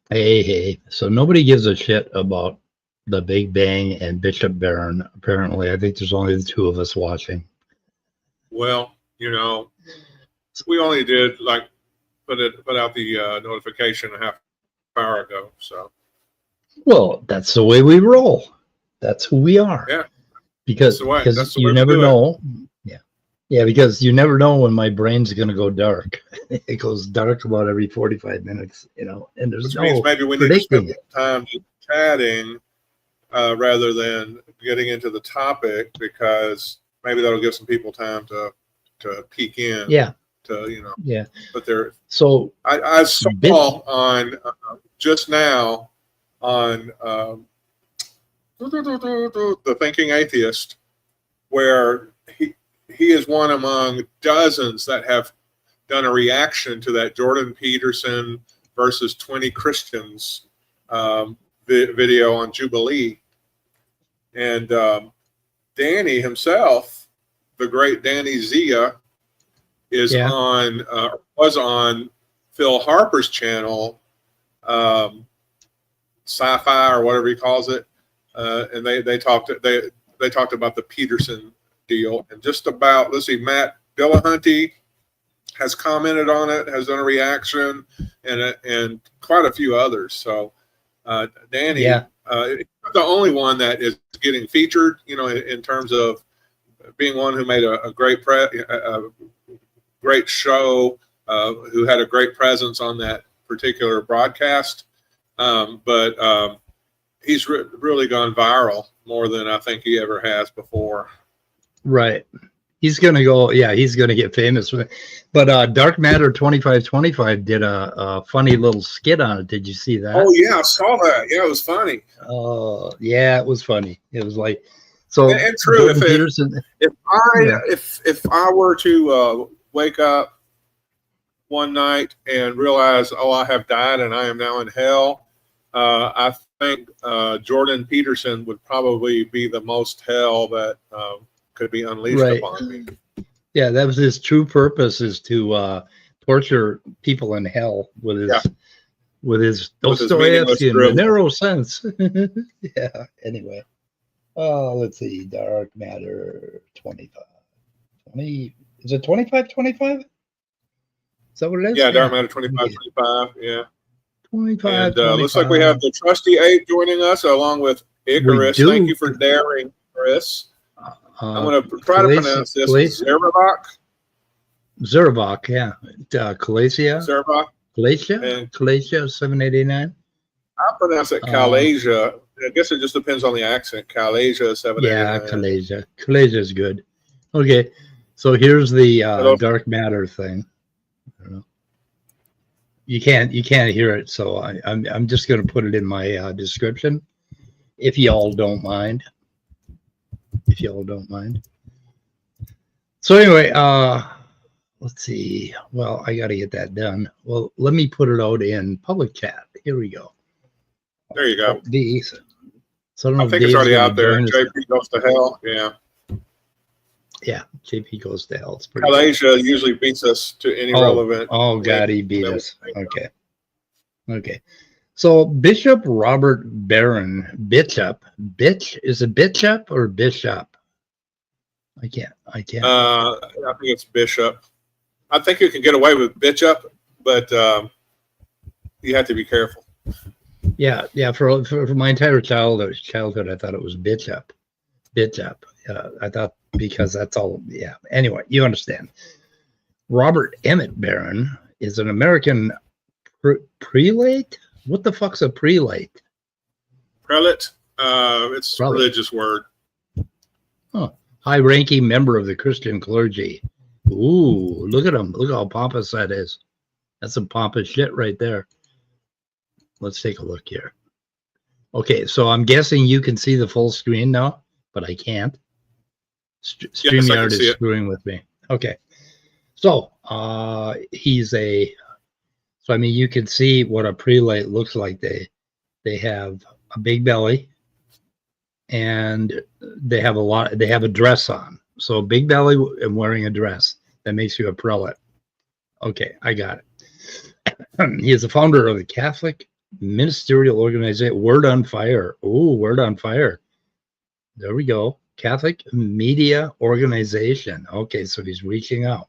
Hey. So nobody gives a shit about the Big Bang and Bishop Barron. Apparently, I think there's only the two of us watching. Well, we only did like put out the notification a half hour ago. So. Well, that's the way we roll. That's who we are. Yeah. Because you never know. Yeah, because you never know when my brain's going to go dark. It goes dark about every 45 minutes, and there's means maybe we need to spend time chatting rather than getting into the topic, because maybe that'll give some people time to peek in. Yeah. Yeah. But there. So I saw on just now on the Thinking Atheist, where he is one among dozens that have done a reaction to that Jordan Peterson versus 20 Christians video on Jubilee. And Danny himself, the great Danny Zia, is was on Phil Harper's channel, Sci-Fi or whatever he calls it, and they talked about the Peterson deal, and just about, let's see, Matt Dillahunty has commented on it, has done a reaction, and quite a few others. So Danny, the only one that is getting featured, in terms of being one who made a great great show, who had a great presence on that particular broadcast. But he's really gone viral more than I think he ever has before. Right. He's going to go, he's going to get famous. But Dark Matter 2525 did a funny little skit on it. Did you see that? Oh, yeah, I saw that. Yeah, it was funny. Oh, yeah, it was funny. It was like, so. And true, if I were to wake up one night and realize, I have died and I am now in hell, I think Jordan Peterson would probably be the most hell that could be unleashed upon me. Yeah, that was his true purpose, is to torture people in hell with his Dostoevskian narrow sense. Yeah. Anyway, let's see. Dark Matter 25. Is it 2525? Is that what it is? Yeah, Dark Matter 2525. Yeah. 25. And looks like we have the trusty ape joining us along with Icarus. Thank you for daring, Chris. I'm going to try to pronounce this. Zervok, yeah. Kalasia. Zervok. Kalasia 789. I pronounce it Kalasia. I guess it just depends on the accent. Kalasia 789. Yeah, Kalasia. Kalasia is good. Okay, so here's the Dark Matter thing. I don't know. You can't hear it, so I'm just going to put it in my description, if y'all don't mind. So anyway, let's see. Well, I got to get that done. Well, let me put it out in public chat. Here we go. There you go. So I think it's already out there. JP goes to hell. Yeah. Yeah, JP goes to hell. Malaysia usually beats us to any relevant. Oh, God, he beat us. Okay. So Bishop Robert Barron, is it Bishop or Bishop? I can't. I think it's Bishop. I think you can get away with Bishop, but you have to be careful. Yeah. For my entire childhood, I thought it was Bishop. I thought, because that's all. Yeah. Anyway, you understand. Robert Emmett Barron is an American prelate. What the fuck's a prelate? Prelate? It's a religious word. Oh, high-ranking member of the Christian clergy. Ooh, look at him. Look how pompous that is. That's some pompous shit right there. Let's take a look here. Okay, so I'm guessing you can see the full screen now, but I can't. StreamYard is screwing with me. Okay. So, so I mean, you can see what a prelate looks like. They have a big belly, and they have a dress on. So big belly and wearing a dress, that makes you a prelate. Okay, I got it. He is the founder of the Catholic Ministerial organization. Word on Fire. Ooh, Word on Fire. There we go. Catholic Media Organization. Okay, so he's reaching out.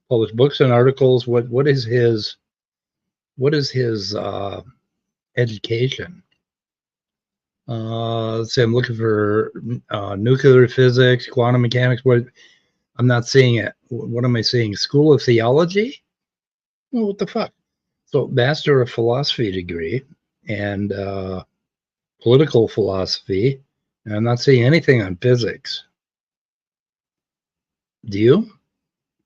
Publish books and articles. What is his education? Let's see. I'm looking for nuclear physics, quantum mechanics. What? I'm not seeing it. What am I seeing? School of Theology? Well, what the fuck? So, Master of Philosophy degree and political philosophy. And I'm not seeing anything on physics. Do you?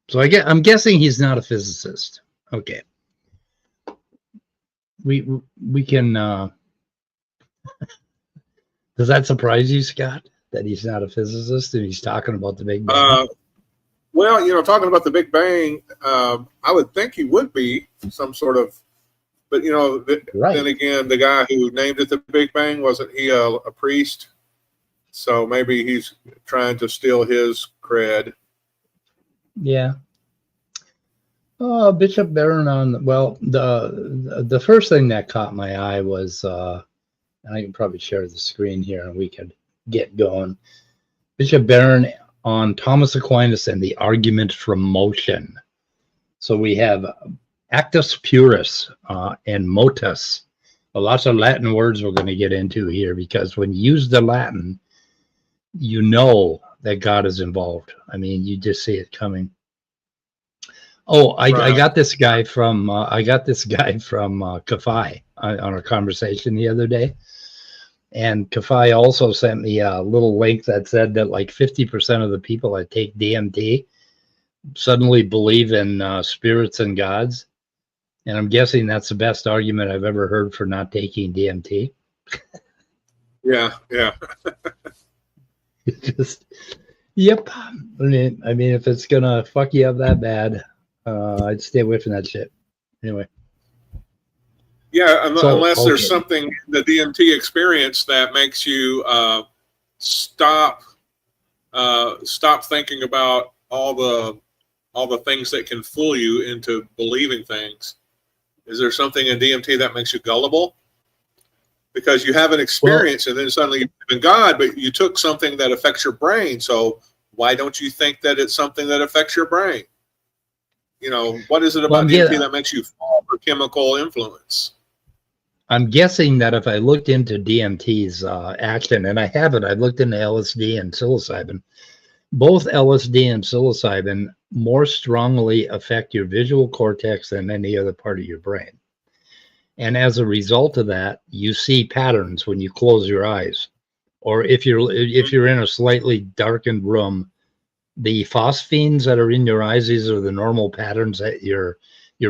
So I'm guessing he's not a physicist. Okay. We can. Does that surprise you, Scott, that he's not a physicist and he's talking about the Big Bang? Well, talking about the Big Bang, I would think he would be some sort of, but Right. Then again, the guy who named it the Big Bang, wasn't he a priest? So maybe he's trying to steal his cred. Yeah. Bishop Barron on. Well, the first thing that caught my eye was, and I can probably share the screen here and we could get going. Bishop Barron on Thomas Aquinas and the argument from motion. So we have actus purus and motus. Lots of Latin words we're going to get into here, because when you use the Latin, you know that God is involved. I mean, you just see it coming. Oh, I got this guy from Kafai on our conversation the other day. And Kafai also sent me a little link that said that like 50% of the people that take DMT suddenly believe in spirits and gods. And I'm guessing that's the best argument I've ever heard for not taking DMT. Yeah. Just, yep. I mean, if it's going to fuck you up that bad, I'd stay away from that shit. Anyway. Yeah, unless there's something in the DMT experience that makes you stop thinking about all the things that can fool you into believing things. Is there something in DMT that makes you gullible? Because you have an experience and then suddenly you believe in God, but you took something that affects your brain. So why don't you think that it's something that affects your brain? What is it about DMT that makes you fall for chemical influence? I'm guessing that if I looked into DMT's action, and I haven't, I've looked into LSD and psilocybin. Both LSD and psilocybin more strongly affect your visual cortex than any other part of your brain. And as a result of that, you see patterns when you close your eyes. Or if you're in a slightly darkened room, the phosphenes that are in your eyes, these are the normal patterns that your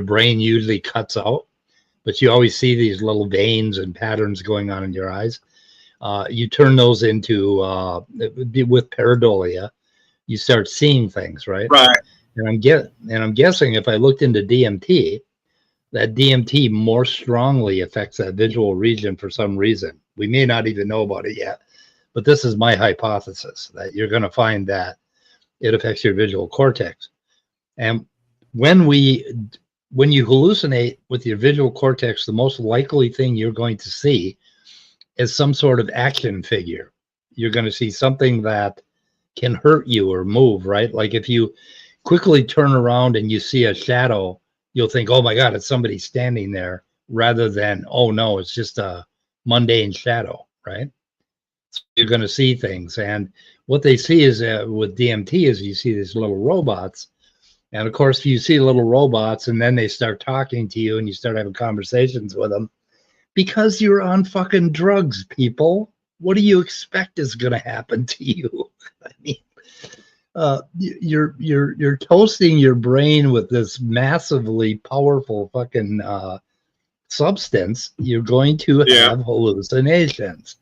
brain usually cuts out. But you always see these little veins and patterns going on in your eyes. You turn those into, with pareidolia, you start seeing things, right? Right. And I'm guessing if I looked into DMT, that DMT more strongly affects that visual region for some reason. We may not even know about it yet, but this is my hypothesis, that you're going to find that it affects your visual cortex. And when you hallucinate with your visual cortex, the most likely thing you're going to see is some sort of action figure. You're going to see something that can hurt you or move, right? Like if you quickly turn around and you see a shadow, you'll think, oh my God, it's somebody standing there, rather than, oh no, it's just a mundane shadow, right? So you're going to see things. And what they see is with DMT is you see these little robots. And of course, if you see little robots and then they start talking to you and you start having conversations with them, because you're on fucking drugs, people, what do you expect is going to happen to you? I mean, you're toasting your brain with this massively powerful fucking substance. You're going to have hallucinations.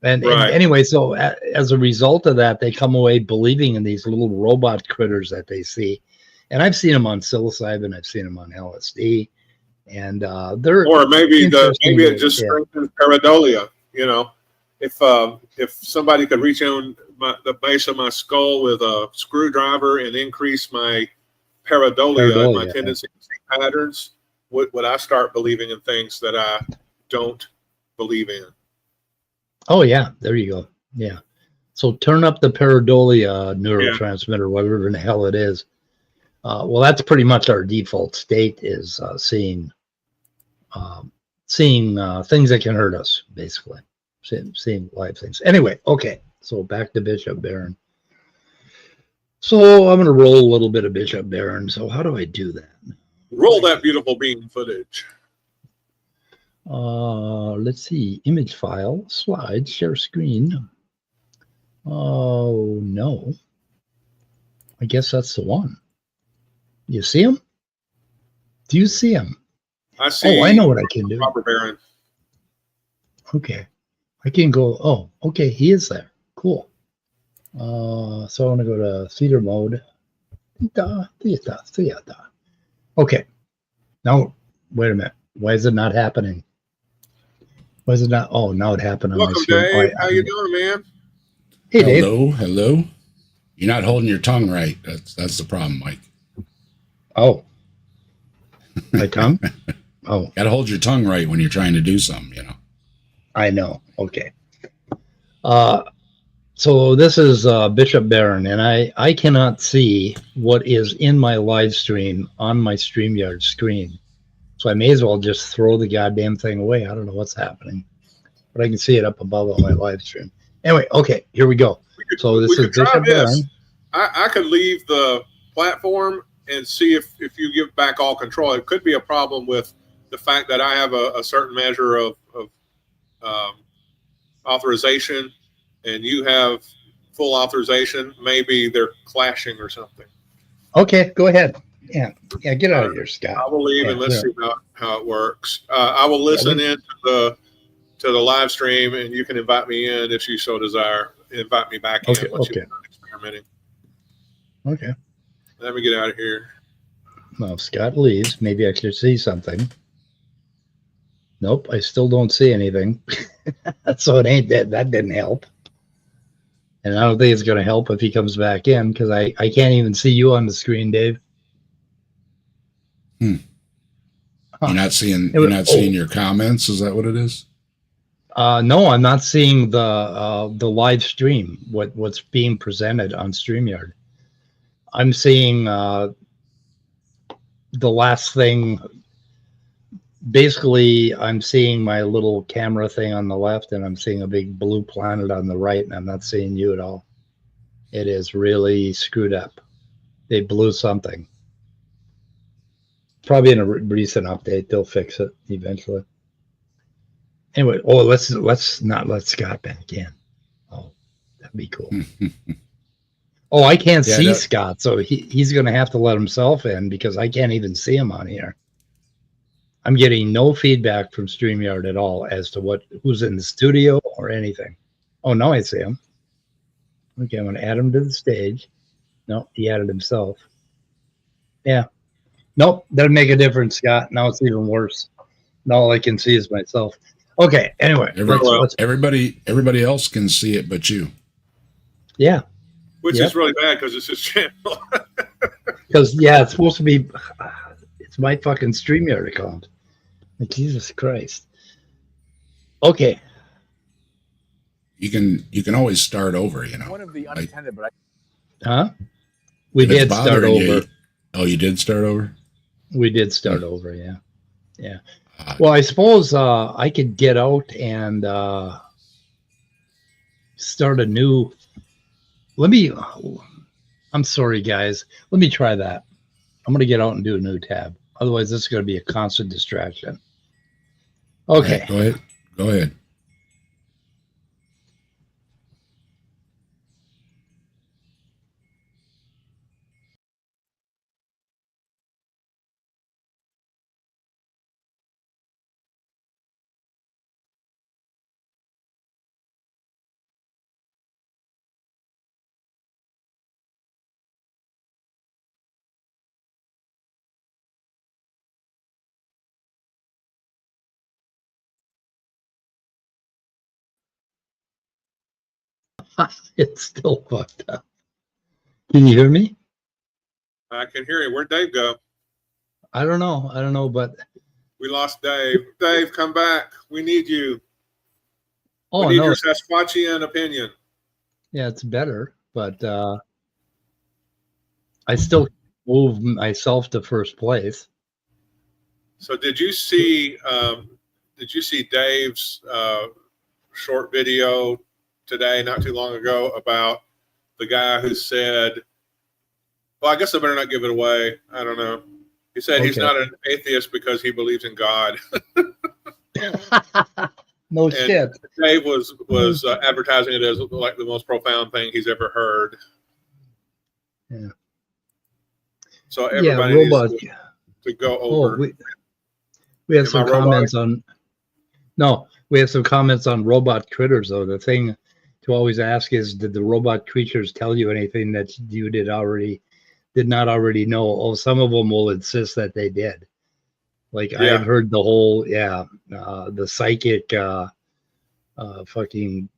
And anyway, so as a result of that, they come away believing in these little robot critters that they see. And I've seen them on psilocybin, I've seen them on LSD, and they're maybe it just strengthens pareidolia. If somebody could reach in the base of my skull with a screwdriver and increase my pareidolia my tendency to see patterns, would I start believing in things that I don't believe in. Oh yeah, there you go. Yeah. So turn up the pareidolia neurotransmitter, whatever in the hell it is. Well, that's pretty much our default state, is seeing things that can hurt us, basically. Seeing live things. Anyway, okay. So back to Bishop Barron. So I'm going to roll a little bit of Bishop Barron. So how do I do that? Roll that beautiful beam footage. Let's see. Image file, slide, share screen. Oh, no. I guess that's the one. You see him? Do you see him? I see. Oh, I know what I can do. Robert Barron. Okay. I can go. Oh, okay. He is there. Cool. So I want to go to theater mode. Okay. Now, wait a minute. Why is it not happening? Why is it not? Oh, now it happened on my Welcome, screen. Dave. How you doing, man? Hey, Dave. Hello. You're not holding your tongue right. That's the problem, Mike. Oh. My tongue? Oh. Got to hold your tongue right when you're trying to do something, you know. I know. Okay. So this is Bishop Barron, and I cannot see what is in my live stream on my StreamYard screen. So I may as well just throw the goddamn thing away. I don't know what's happening, but I can see it up above on my live stream. Anyway, okay, here we go. So this is Bishop Barron. I could leave the platform and see if you give back all control. It could be a problem with the fact that I have a certain measure of authorization and you have full authorization. Maybe they're clashing or something. Okay, go ahead. Yeah, get out of here, Scott. I will leave and let's see how it works. I will listen in to the live stream, and you can invite me in if you so desire. Invite me back in once you're done experimenting. Okay. Let me get out of here. Well, if Scott leaves, maybe I should see something. Nope, I still don't see anything. So it ain't that didn't help. And I don't think it's going to help if he comes back in, because I can't even see you on the screen, Dave. You're not seeing your comments. Is that what it is? No, I'm not seeing the live stream. What's being presented on StreamYard. I'm seeing the last thing. Basically, I'm seeing my little camera thing on the left, and I'm seeing a big blue planet on the right, and I'm not seeing you at all. It is really screwed up. They blew something. Probably in a recent update, they'll fix it eventually. Anyway, let's not let Scott back in. Oh, that'd be cool. Oh, I can't see Scott, so he's going to have to let himself in because I can't even see him on here. I'm getting no feedback from StreamYard at all as to who's in the studio or anything. Oh, now I see him. Okay, I'm going to add him to the stage. No, he added himself. Yeah. Nope, doesn't make a difference, Scott. Now it's even worse. Now all I can see is myself. Okay, anyway. Everybody else can see it but you. Yeah. Which is really bad because it's his channel. Because, yeah, it's supposed to be... It's my fucking StreamYard account. Like, Jesus Christ. Okay. You can always start over, you know. One of the unintended, but Huh? We did start over. Oh, you did start over? We did start over, yeah. Yeah. Well, I suppose I could get out and start a new... I'm sorry, guys. Let me try that. I'm going to get out and do a new tab. Otherwise, this is going to be a constant distraction. Okay. Right, go ahead. It's still fucked up. Can you hear me? I can hear you. Where'd Dave go? I don't know, but We lost Dave. Dave, come back. We need you. Oh, we need no. your Sasquatchian opinion. Yeah, it's better, but I still move myself to first place. So did you see Dave's short video today, not too long ago, about the guy who said, well, I guess I better not give it away. I don't know. He said he's not an atheist because he believes in God. No and shit. Dave was advertising it as like the most profound thing he's ever heard. Yeah. So everybody needs to go over. We have some comments on. No, we have some comments on robot critters, though. The thing to always ask is, did the robot creatures tell you anything that you did not already know? Oh, some of them will insist that they did. Like I have heard the whole, the psychic fucking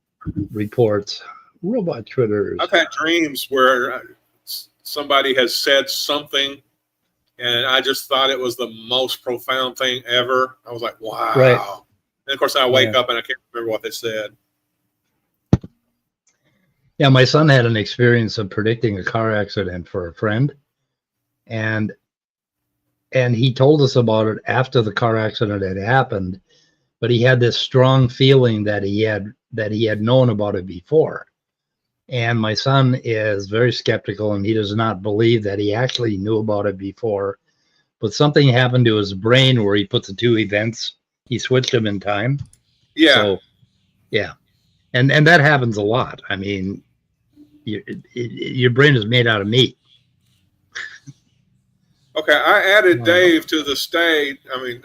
reports, robot critters. I've had dreams where somebody has said something, and I just thought it was the most profound thing ever. I was like, wow. Right. And of course, I wake up and I can't remember what they said. Yeah, my son had an experience of predicting a car accident for a friend, and he told us about it after the car accident had happened, but he had this strong feeling that he had known about it before. And my son is very skeptical, and he does not believe that he actually knew about it before, but something happened to his brain where he put the two events, he switched them in time. Yeah. So, yeah. And that happens a lot. I mean, your brain is made out of meat. Okay, I added Dave to the stage. I mean,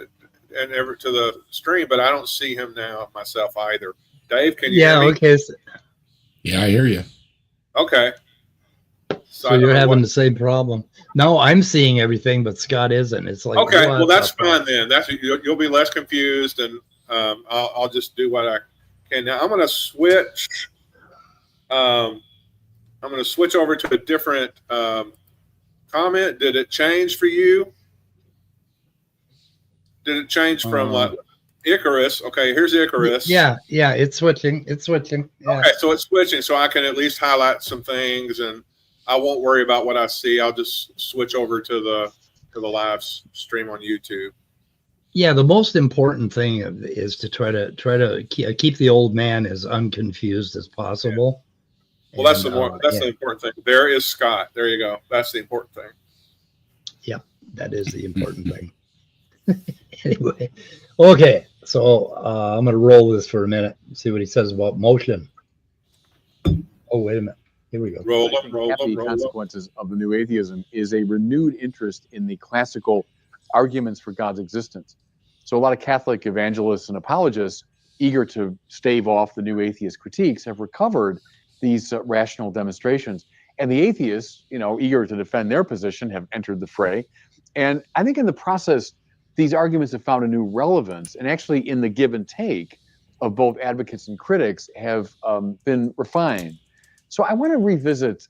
and ever to the stream, but I don't see him now myself either. Dave, can you hear me? Okay. Yeah, I hear you. Okay. So you're having the same problem. No, I'm seeing everything, but Scott isn't. It's like, okay, well, that's fine then. You'll be less confused, and I'll just do what I can. Now I'm going to switch. I'm going to switch over to a different comment. Did it change for you? Did it change from like Icarus? Okay, here's Icarus. Yeah, it's switching. Yeah. Okay, so it's switching, so I can at least highlight some things, and I won't worry about what I see. I'll just switch over to the live stream on YouTube. Yeah, the most important thing is to try to keep the old man as unconfused as possible. Well, that's the important thing. There is Scott. There you go. That's the important thing. Yeah, that is the important thing. Anyway, okay, so I'm going to roll this for a minute and see what he says about motion. Oh, wait a minute. Here we go. Roll The consequences of the new atheism is a renewed interest in the classical arguments for God's existence. So a lot of Catholic evangelists and apologists, eager to stave off the new atheist critiques, have recovered these rational demonstrations. And the atheists, eager to defend their position, have entered the fray. And I think in the process, these arguments have found a new relevance, and actually in the give and take of both advocates and critics have been refined. So I want to revisit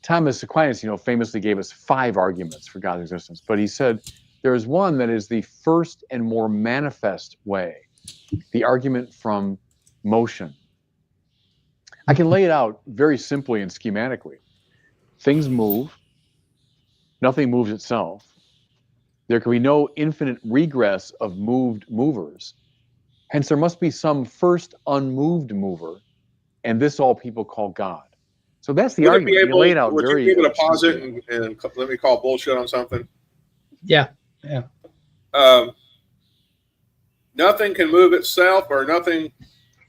Thomas Aquinas, famously gave us 5 arguments for God's existence, but he said there is one that is the first and more manifest way, the argument from motion. I can lay it out very simply and schematically. Things move. Nothing moves itself. There can be no infinite regress of moved movers. Hence, there must be some first unmoved mover, and this all people call God. So that's the argument. You lay it out would very. You be able to pause it and let me call bullshit on something? Yeah. Nothing can move itself, or nothing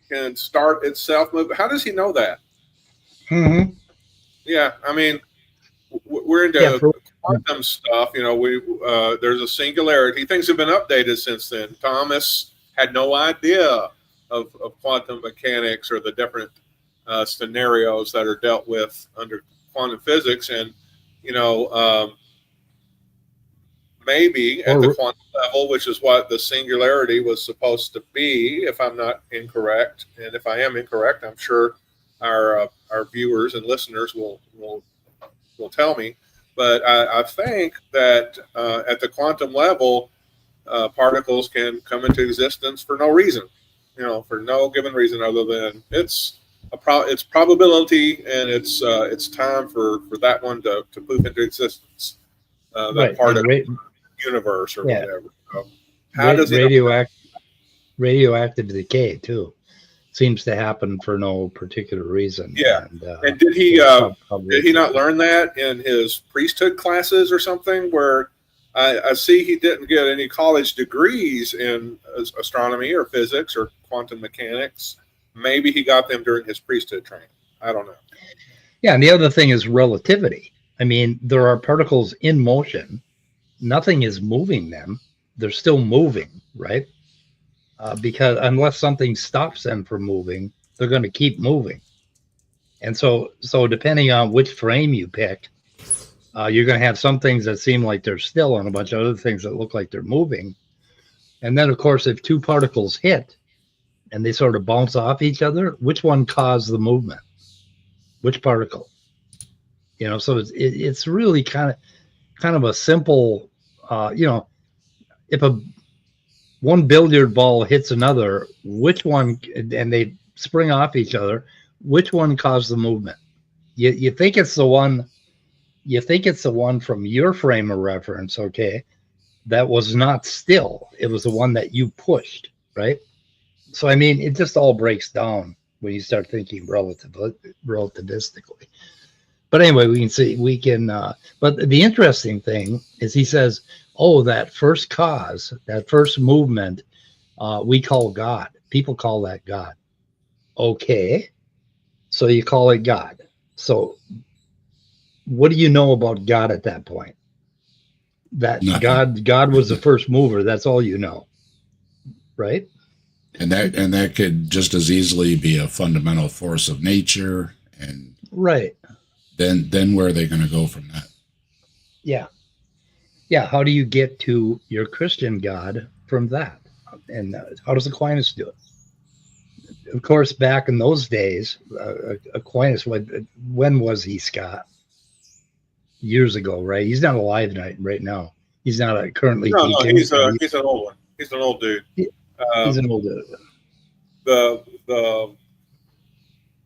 can start itself move. How does he know that? Mm-hmm. Yeah, I mean, we're into quantum stuff. There's a singularity. Things have been updated since then. Thomas had no idea of quantum mechanics or the different scenarios that are dealt with under quantum physics, and maybe at the quantum level, which is what the singularity was supposed to be, if I'm not incorrect. And if I am incorrect, I'm sure our viewers and listeners will tell me. But I think that at the quantum level, particles can come into existence for no reason, for no given reason other than it's probability, and it's time for that one to poof into existence, that Right. part And of the universe or yeah. whatever. So how does it radioactive decay too seems to happen for no particular reason? Yeah. And did he probably did he not learn that in his priesthood classes or something, where I see he didn't get any college degrees in astronomy or physics or quantum mechanics? Maybe he got them during his priesthood training. I don't know. Yeah, and the other thing is relativity. I mean, there are particles in motion. Nothing is moving them. They're still moving, right? Because unless something stops them from moving, they're going to keep moving. And so depending on which frame you pick, you're going to have some things that seem like they're still and a bunch of other things that look like they're moving. And then, of course, if two particles hit and they sort of bounce off each other, which one caused the movement? Which particle? So it's really kind of a simple, if one billiard ball hits another, which one, and they spring off each other, which one caused the movement? You think it's the one, from your frame of reference, okay? That was not still. It was the one that you pushed, right? So I mean, it just all breaks down when you start thinking relativistically. But anyway, but the interesting thing is he says, oh, that first cause, that first movement, we call God. People call that God. Okay. So you call it God. So what do you know about God at that point? That Nothing. God was the first mover. That's all you know. Right? And that could just as easily be a fundamental force of nature. And right. Then where are they going to go from that? Yeah. Yeah. How do you get to your Christian God from that? And how does Aquinas do it? Of course, back in those days, Aquinas, when was he, Scott? Years ago, right? He's not alive right now. He's not currently teaching. No, he's an old one. He's an old dude. He's an old dude.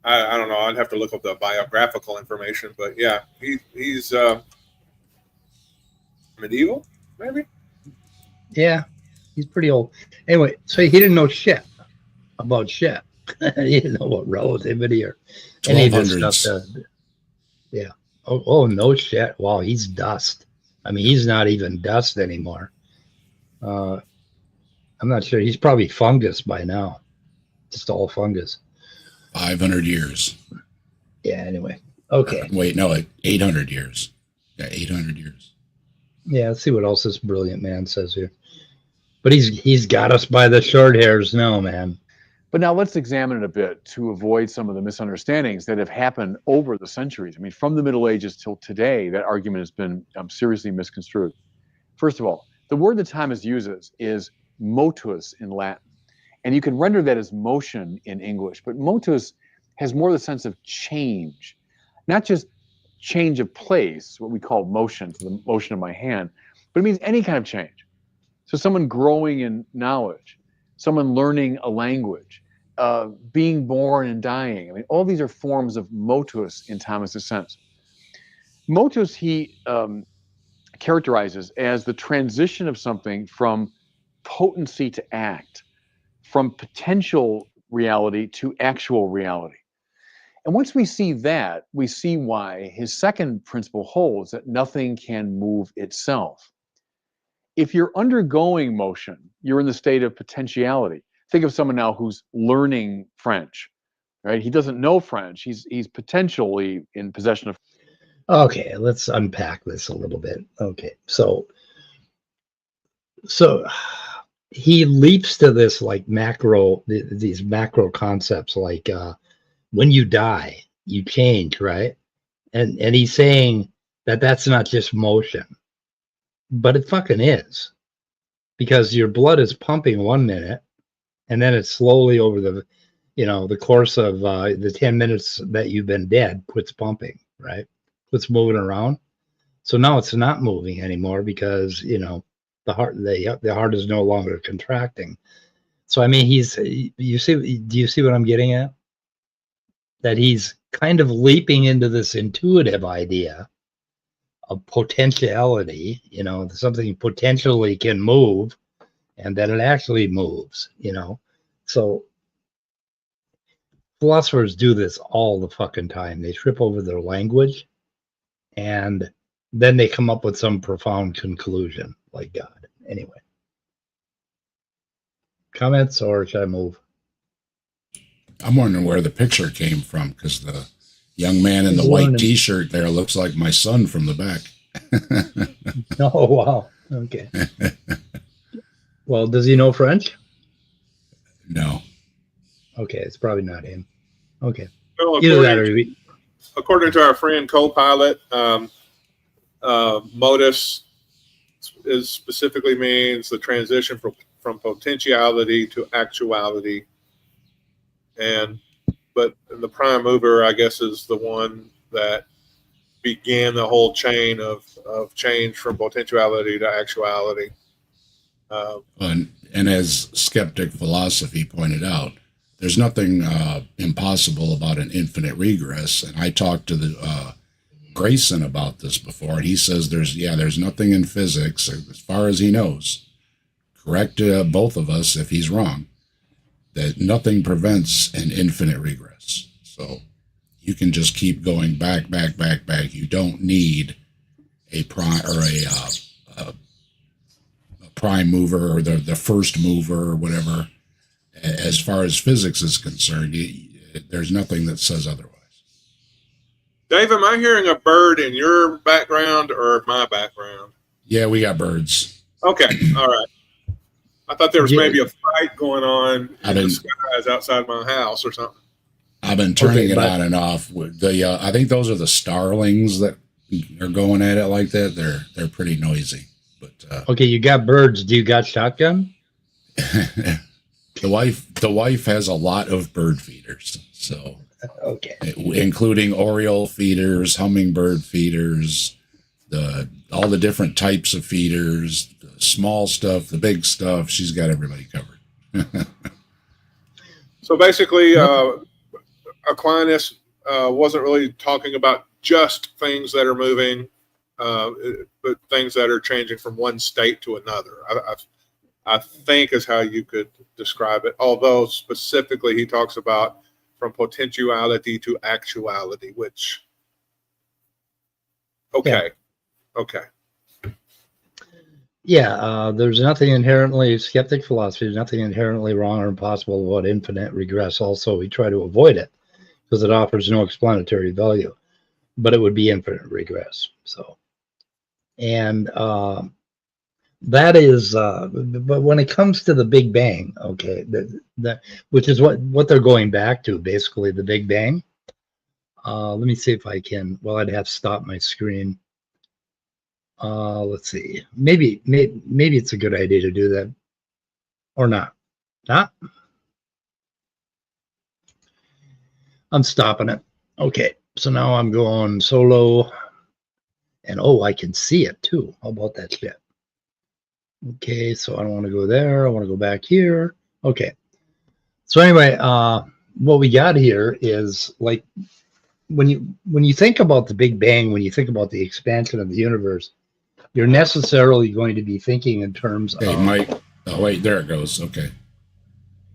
I don't know. I'd have to look up the biographical information, but yeah, he's medieval, maybe. Yeah, he's pretty old. Anyway, so he didn't know shit about shit. He didn't know about relativity or any of this stuff. Yeah. Oh, no shit. Wow, he's dust. I mean, he's not even dust anymore. I'm not sure. He's probably fungus by now. Just all fungus. 500 years. Yeah, anyway. Okay. Wait, no, 800 years. Yeah, 800 years. Yeah, let's see what else this brilliant man says here. But he's got us by the short hairs now, man. But now let's examine it a bit to avoid some of the misunderstandings that have happened over the centuries. I mean, from the Middle Ages till today, that argument has been seriously misconstrued. First of all, the word that Thomas uses is motus in Latin. And you can render that as motion in English. But motus has more the sense of change, not just change of place, what we call motion, so the motion of my hand, but it means any kind of change. So someone growing in knowledge, someone learning a language, being born and dying. I mean, all these are forms of motus in Thomas's sense. Motus he characterizes as the transition of something from potency to act, from potential reality to actual reality. And once we see that, we see why his second principle holds that nothing can move itself. If you're undergoing motion, you're in the state of potentiality. Think of someone now who's learning French, right? He doesn't know French. He's potentially in possession of. Okay, let's unpack this a little bit. Okay, so he leaps to this like these macro concepts like when you die, you change, right? And he's saying that that's not just motion, but it fucking is, because your blood is pumping 1 minute, and then it's slowly over the course of the 10 minutes that you've been dead, quits pumping, right? Quits moving around. So now it's not moving anymore because the the heart is no longer contracting. So I mean, do you see what I'm getting at? That he's kind of leaping into this intuitive idea of potentiality, something potentially can move, and that it actually moves, So philosophers do this all the fucking time. They trip over their language, and then they come up with some profound conclusion, like God. Anyway. Comments, or should I move? I'm wondering where the picture came from, because the young man in the white T-shirt there looks like my son from the back. Oh, wow. Okay. Well, does he know French? No. Okay, it's probably not him. Okay. Well, Either that or according to our friend co-pilot, modus specifically means the transition from potentiality to actuality, but the prime mover, I guess, is the one that began the whole chain of change from potentiality to actuality. And as skeptic philosophy pointed out, there's nothing impossible about an infinite regress. And I talked to the Grayson about this before, and he says there's nothing in physics, as far as he knows. Correct both of us if he's wrong. That nothing prevents an infinite regress. So you can just keep going back. You don't need a prime or a prime mover or the first mover or whatever. As far as physics is concerned, there's nothing that says otherwise. Dave, am I hearing a bird in your background or my background? Yeah, we got birds. Okay, all right. I thought there was maybe a fight going on in the skies outside my house or something. I've been turning it on and off. I think those are the starlings that are going at it like that. They're pretty noisy. But okay, you got birds. Do you got shotgun? The wife has a lot of bird feeders, so okay, including oriole feeders, hummingbird feeders, all the different types of feeders, the small stuff, the big stuff. She's got everybody covered. So basically, Aquinas wasn't really talking about just things that are moving, but things that are changing from one state to another. I think is how you could describe it. Although specifically he talks about from potentiality to actuality, which, okay. Yeah, there's nothing inherently, skeptic philosophy, there's nothing inherently wrong or impossible about infinite regress. Also, we try to avoid it because it offers no explanatory value, but it would be infinite regress. So, and that is, but when it comes to the Big Bang, okay, which is what they're going back to, basically the Big Bang. Let me see if I can. Well, I'd have to stop my screen. Let's see. Maybe it's a good idea to do that, or not. Not. I'm stopping it. Okay, so now I'm going solo, and I can see it too. How about that shit? Okay, so I don't want to go there. I want to go back here. Okay. So anyway, what we got here is like when you think about the Big Bang, when you think about the expansion of the universe, you're necessarily going to be thinking in terms of Mike. Oh wait, there it goes. Okay.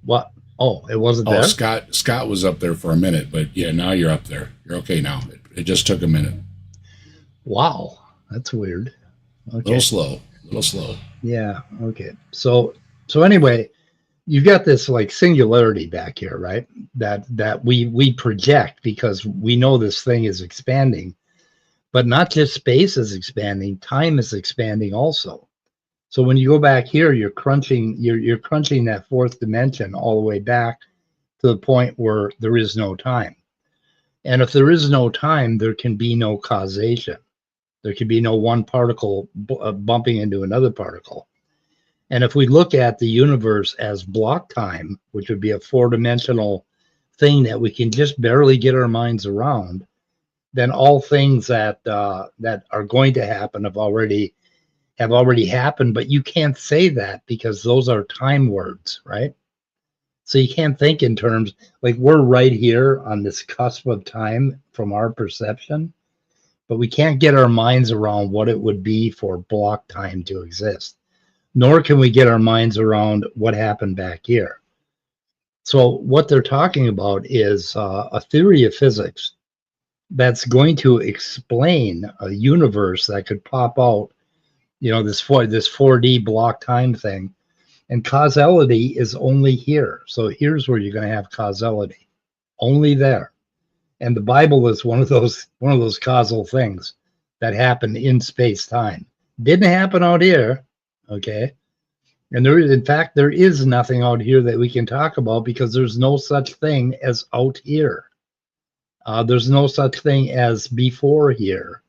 What? Oh, it wasn't there? Scott was up there for a minute, but yeah, now you're up there. You're okay now. It just took a minute. Wow, that's weird. Okay. A little slow. Yeah. Okay. So anyway, you've got this like singularity back here, right? That we project because we know this thing is expanding, but not just space is expanding, time is expanding also. So when you go back here, you're crunching that fourth dimension all the way back to the point where there is no time. And if there is no time, there can be no causation. There can be no one particle bumping into another particle. And if we look at the universe as block time, which would be a four-dimensional thing that we can just barely get our minds around, then all things that are going to happen have already have already happened, but you can't say that because those are time words, right? So you can't think in terms like we're right here on this cusp of time from our perception, but we can't get our minds around what it would be for block time to exist, nor can we get our minds around what happened back here. So what they're talking about is a theory of physics that's going to explain a universe that could pop out, this 4D block time thing. And causality is only here. So here's where you're going to have causality, only there. And the Bible is one of those causal things that happen in space time. Didn't happen out here, okay? And in fact, there is nothing out here that we can talk about because there's no such thing as out here. There's no such thing as before here.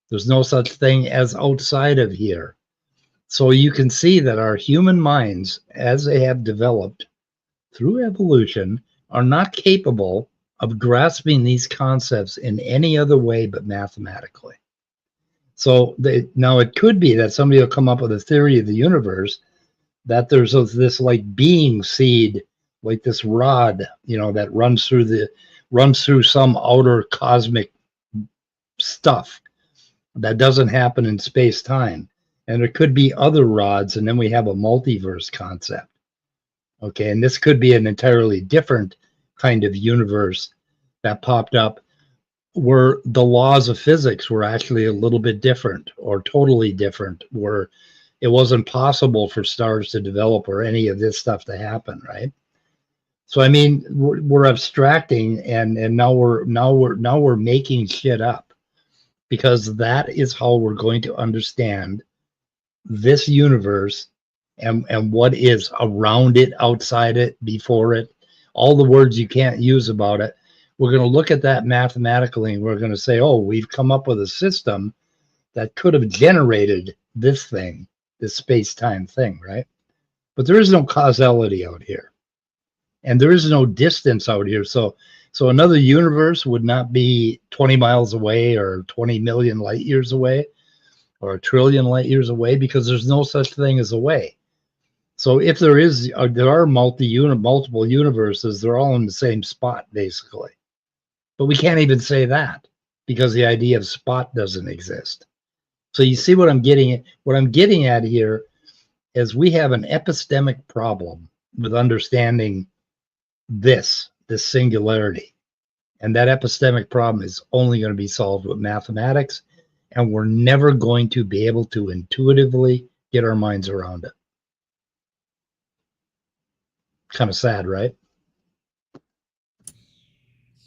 There's no such thing as outside of here. So you can see that our human minds, as they have developed through evolution, are not capable of grasping these concepts in any other way but mathematically. So now it could be that somebody will come up with a theory of the universe that there's this like being seed, like this rod, that runs through some outer cosmic stuff that doesn't happen in space-time. And there could be other rods, and then we have a multiverse concept. Okay, and this could be an entirely different kind of universe that popped up where the laws of physics were actually a little bit different or totally different, where it wasn't possible for stars to develop or any of this stuff to happen, right? So I mean, we're abstracting, and now we're making shit up, because that is how we're going to understand this universe and what is around it, outside it, before it, all the words you can't use about it. We're going to look at that mathematically, and we're going to say, oh, we've come up with a system that could have generated this thing, this space-time thing, right? But there is no causality out here, and there is no distance out here. So another universe would not be 20 miles away or 20 million light years away or 1 trillion light years away, because there's no such thing as away. So if there are multiple universes, they're all in the same spot, basically. But we can't even say that because the idea of spot doesn't exist. So you see what I'm getting at? What I'm getting at here is we have an epistemic problem with understanding this singularity. And that epistemic problem is only going to be solved with mathematics, and we're never going to be able to intuitively get our minds around it. Kind of sad, right?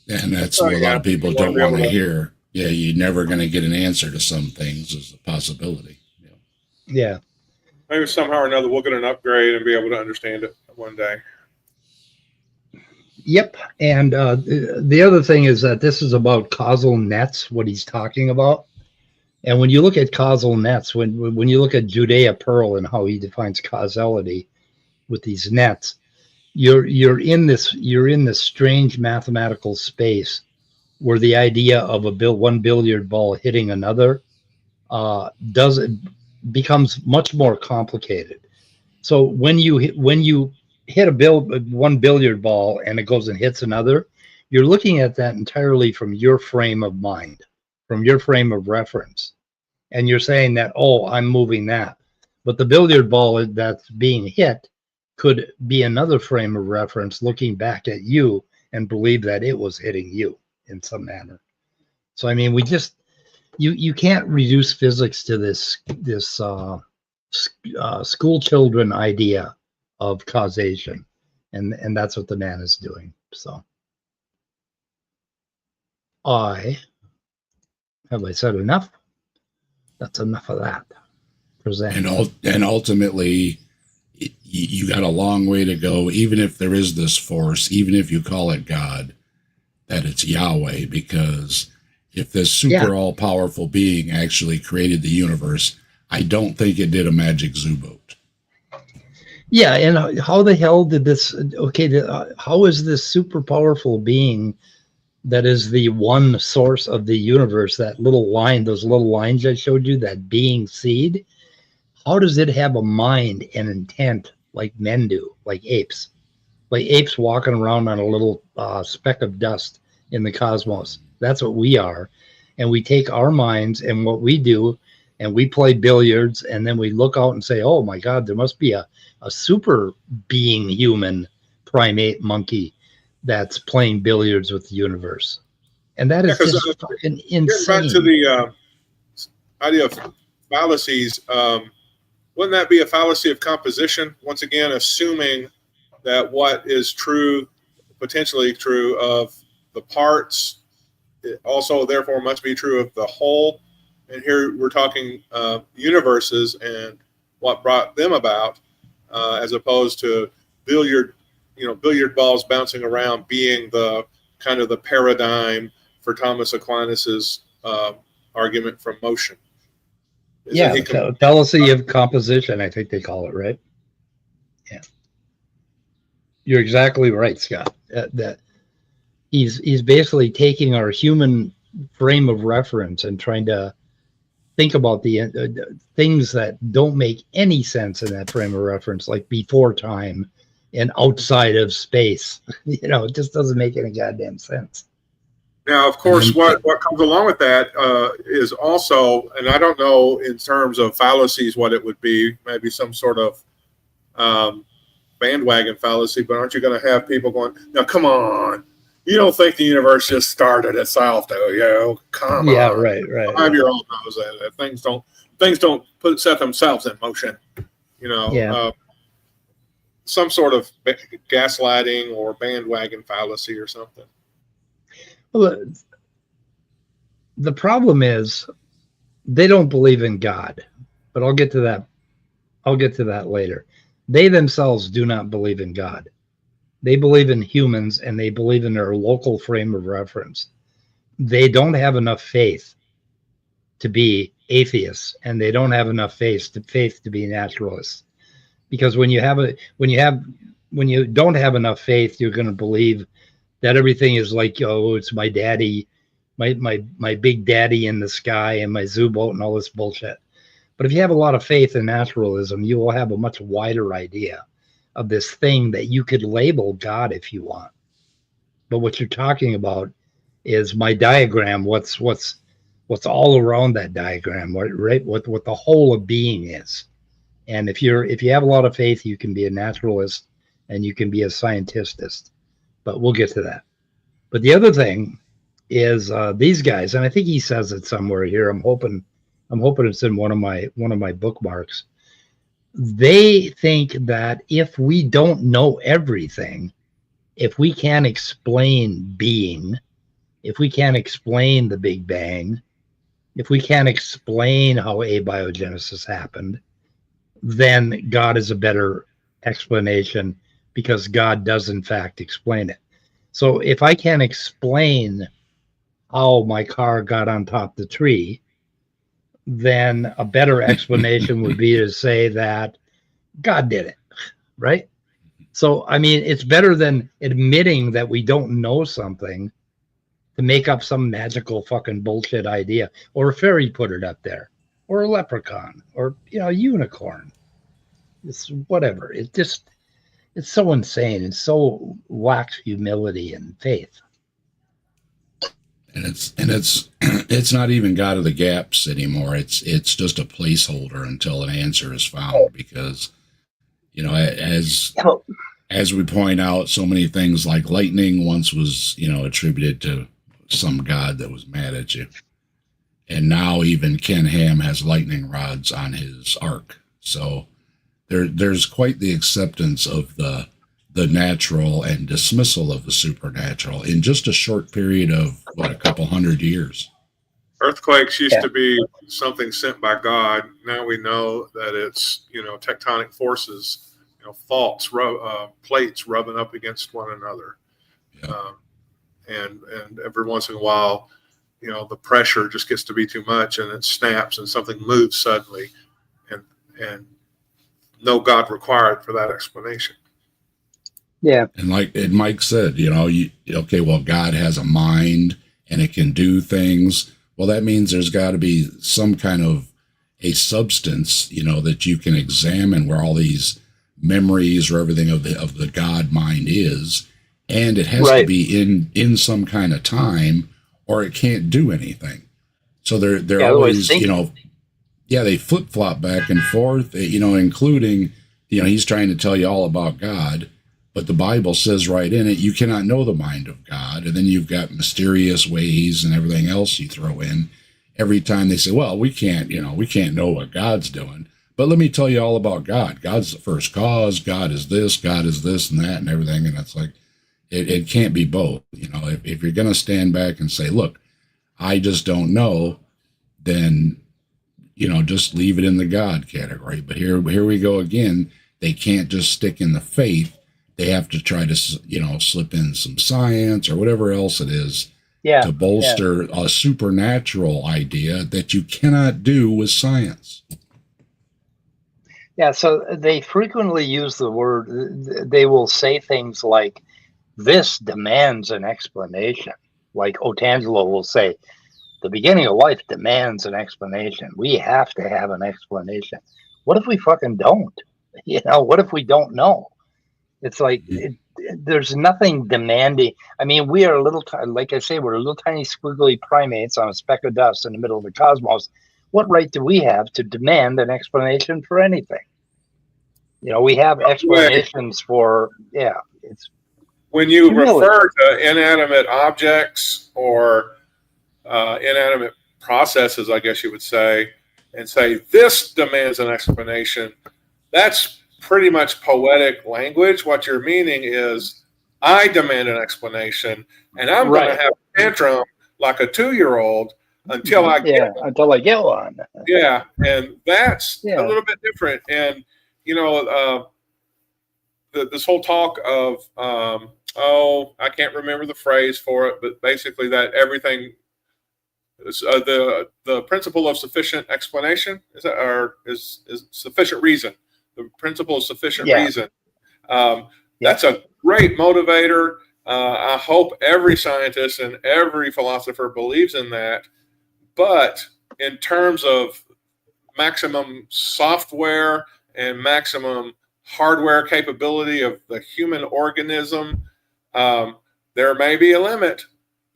And that's what a lot of people don't want to hear. Yeah, you're never going to get an answer to some things as a possibility. Yeah. Maybe somehow or another we'll get an upgrade and be able to understand it one day. Yep. And the other thing is that this is about causal nets, what he's talking about. And when you look at causal nets, when you look at Judea Pearl and how he defines causality with these nets, you're in this strange mathematical space where the idea of one billiard ball hitting another becomes much more complicated. So when you hit one billiard ball and it goes and hits another, you're looking at that entirely from your frame of mind, from your frame of reference. And you're saying that, oh, I'm moving that. But the billiard ball that's being hit could be another frame of reference looking back at you and believe that it was hitting you in some manner. So, I mean, you can't reduce physics to this school children idea of causation. And that's what the man is doing. So have I said enough? That's enough of that. Present. And ultimately, you got a long way to go, even if there is this force, even if you call it God, that it's Yahweh, because if this super all-powerful being actually created the universe, I don't think it did a magic zoo boat. Yeah, and how the hell did this, how is this super powerful being that is the one source of the universe, that little line, those little lines I showed you, that being seed, how does it have a mind and intent like men do, like apes? Like apes walking around on a little speck of dust in the cosmos. That's what we are. And we take our minds and what we do, and we play billiards, and then we look out and say, oh my God, there must be a super being human primate monkey that's playing billiards with the universe. And that is just fucking insane. Getting back to the idea of fallacies, wouldn't that be a fallacy of composition? Once again, assuming that what is true, potentially true of the parts, it also therefore must be true of the whole. And here we're talking universes and what brought them about, as opposed to billiard balls bouncing around being the kind of the paradigm for Thomas Aquinas's argument from motion. Fallacy of composition, I think they call it, right? Yeah. You're exactly right, Scott. That he's basically taking our human frame of reference and trying to think about the things that don't make any sense in that frame of reference, like before time and outside of space. It just doesn't make any goddamn sense. Now, of course, what comes along with that is also, and I don't know in terms of fallacies what it would be, maybe some sort of bandwagon fallacy, but aren't you going to have people going, now, come on, you don't think the universe just started itself, do you? Come on. Yeah, right. 5-year-old knows that things don't set themselves in motion, some sort of gaslighting or bandwagon fallacy or something. Well, the problem is they don't believe in God, but I'll get to that. I'll get to that later. They themselves do not believe in God. They believe in humans and they believe in their local frame of reference. They don't have enough faith to be atheists, and they don't have enough faith to be naturalists. Because when you don't have enough faith, you're going to believe that everything is like, it's my daddy, my big daddy in the sky and my zoo boat and all this bullshit. But if you have a lot of faith in naturalism, you will have a much wider idea of this thing that you could label God if you want. But what you're talking about is my diagram, what's all around that diagram, right? What the whole of being is. And if you have a lot of faith, you can be a naturalist and you can be a scientist. But we'll get to that. But the other thing is these guys, and I think he says it somewhere here. I'm hoping it's in one of my bookmarks. They think that if we don't know everything, if we can't explain being, if we can't explain the Big Bang, if we can't explain how abiogenesis happened, then God is a better explanation, because God does in fact explain it. So if I can't explain how my car got on top of the tree, then a better explanation would be to say that God did it, right? So, I mean, it's better than admitting that we don't know something to make up some magical fucking bullshit idea, or a fairy put it up there, or a leprechaun, or, a unicorn. It's whatever. It's so insane. It so lacks humility and faith. And it's not even God of the gaps anymore. It's just a placeholder until an answer is found, because as we point out, so many things like lightning once was attributed to some god that was mad at you, and now even Ken Ham has lightning rods on his ark. So there's quite the acceptance of the natural and dismissal of the supernatural in just a short period of a couple hundred years. Earthquakes used to be something sent by God. Now we know that it's tectonic forces, faults, plates rubbing up against one another, and every once in a while, the pressure just gets to be too much and it snaps and something moves suddenly, and no God required for that explanation. Yeah. And like Mike said, God has a mind and it can do things. Well, that means there's got to be some kind of a substance, that you can examine where all these memories or everything of the God mind is, and it has to Right. be in some kind of time, or it can't do anything. So they're Yeah, always, thinking. they flip flop back and forth, including, he's trying to tell you all about God, but the Bible says right in it, you cannot know the mind of God. And then you've got mysterious ways and everything else you throw in every time they say, well, we can't know what God's doing. But let me tell you all about God. God's the first cause. God is this and that and everything. And it's like, it can't be both. If you're going to stand back and say, look, I just don't know, then, just leave it in the God category. But here we go again. They can't just stick in the faith. They have to try to, slip in some science or whatever else it is to bolster a supernatural idea that you cannot do with science. Yeah, so they frequently use the word, they will say things like, this demands an explanation. Like Otangelo will say, the beginning of life demands an explanation. We have to have an explanation. What if we fucking don't? What if we don't know? It's like, there's nothing demanding. I mean, we are like I say, we're little tiny squiggly primates on a speck of dust in the middle of the cosmos. What right do we have to demand an explanation for anything? We have explanations for, it's when you humility. refer to inanimate objects or inanimate processes, I guess you would say, and say this demands an explanation, that's pretty much poetic language. What you're meaning is, I demand an explanation, and I'm going to have a tantrum like a 2-year-old until I get one. Until I get one. Yeah, and that's a little bit different. And this whole talk of I can't remember the phrase for it, but basically that everything is the principle of sufficient explanation is sufficient reason. The principle of sufficient reason. That's a great motivator. I hope every scientist and every philosopher believes in that. But in terms of maximum software and maximum hardware capability of the human organism, there may be a limit,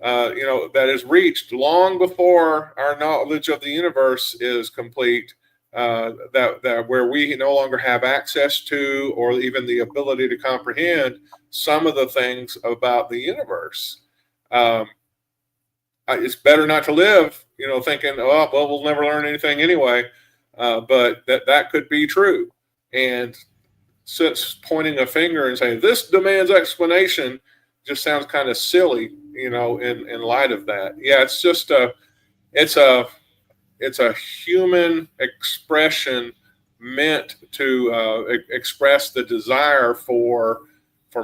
that is reached long before our knowledge of the universe is complete. That where we no longer have access to, or even the ability to comprehend some of the things about the universe. It's better not to live, thinking, we'll never learn anything anyway. But that could be true. And since pointing a finger and saying this demands explanation just sounds kind of silly, in light of that. Yeah, it's just it's a human expression meant to express the desire for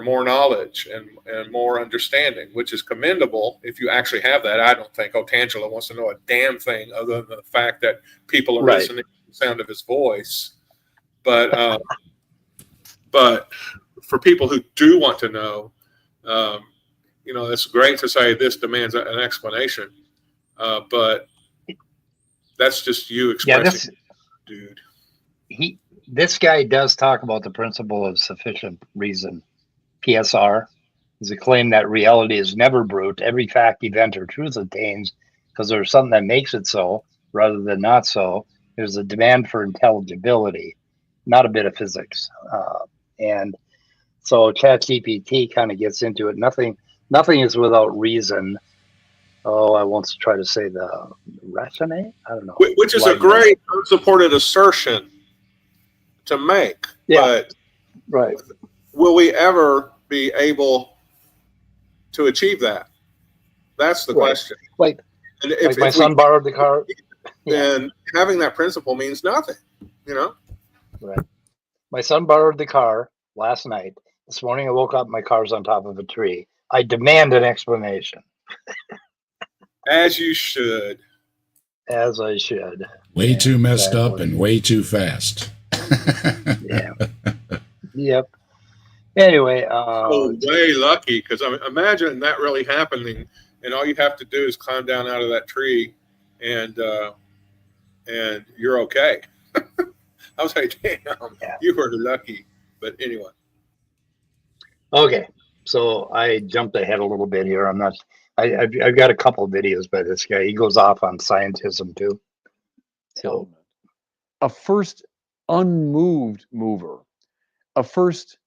more knowledge and more understanding, which is commendable if you actually have that. I don't think Otangelo wants to know a damn thing other than the fact that people are listening to the sound of his voice. But for people who do want to know, it's great to say this demands an explanation, but that's just you expressing, dude. This guy does talk about the principle of sufficient reason. PSR is a claim that reality is never brute. Every fact, event, or truth attains because there's something that makes it so rather than not so. There's a demand for intelligibility, not a bit of physics. And so ChatGPT kind of gets into it. Nothing is without reason. I won't try to say the rationale. I don't know. Which is a great unsupported assertion to make. Yeah. But will we ever be able to achieve that? That's the question. If my son borrowed the car, then having that principle means nothing, Right. My son borrowed the car last night. This morning I woke up, my car's on top of a tree. I demand an explanation. As you should. As I should. Way too messed up and way too fast. Yeah. Yep. Anyway, way lucky, because imagine that really happening, and all you have to do is climb down out of that tree and and you're okay. I was like, damn, Yeah. you were lucky. But anyway. Okay, so I jumped ahead a little bit here. I'm not. I've got a couple of videos by this guy. He goes off on scientism too. So Element. A first unmoved mover, a first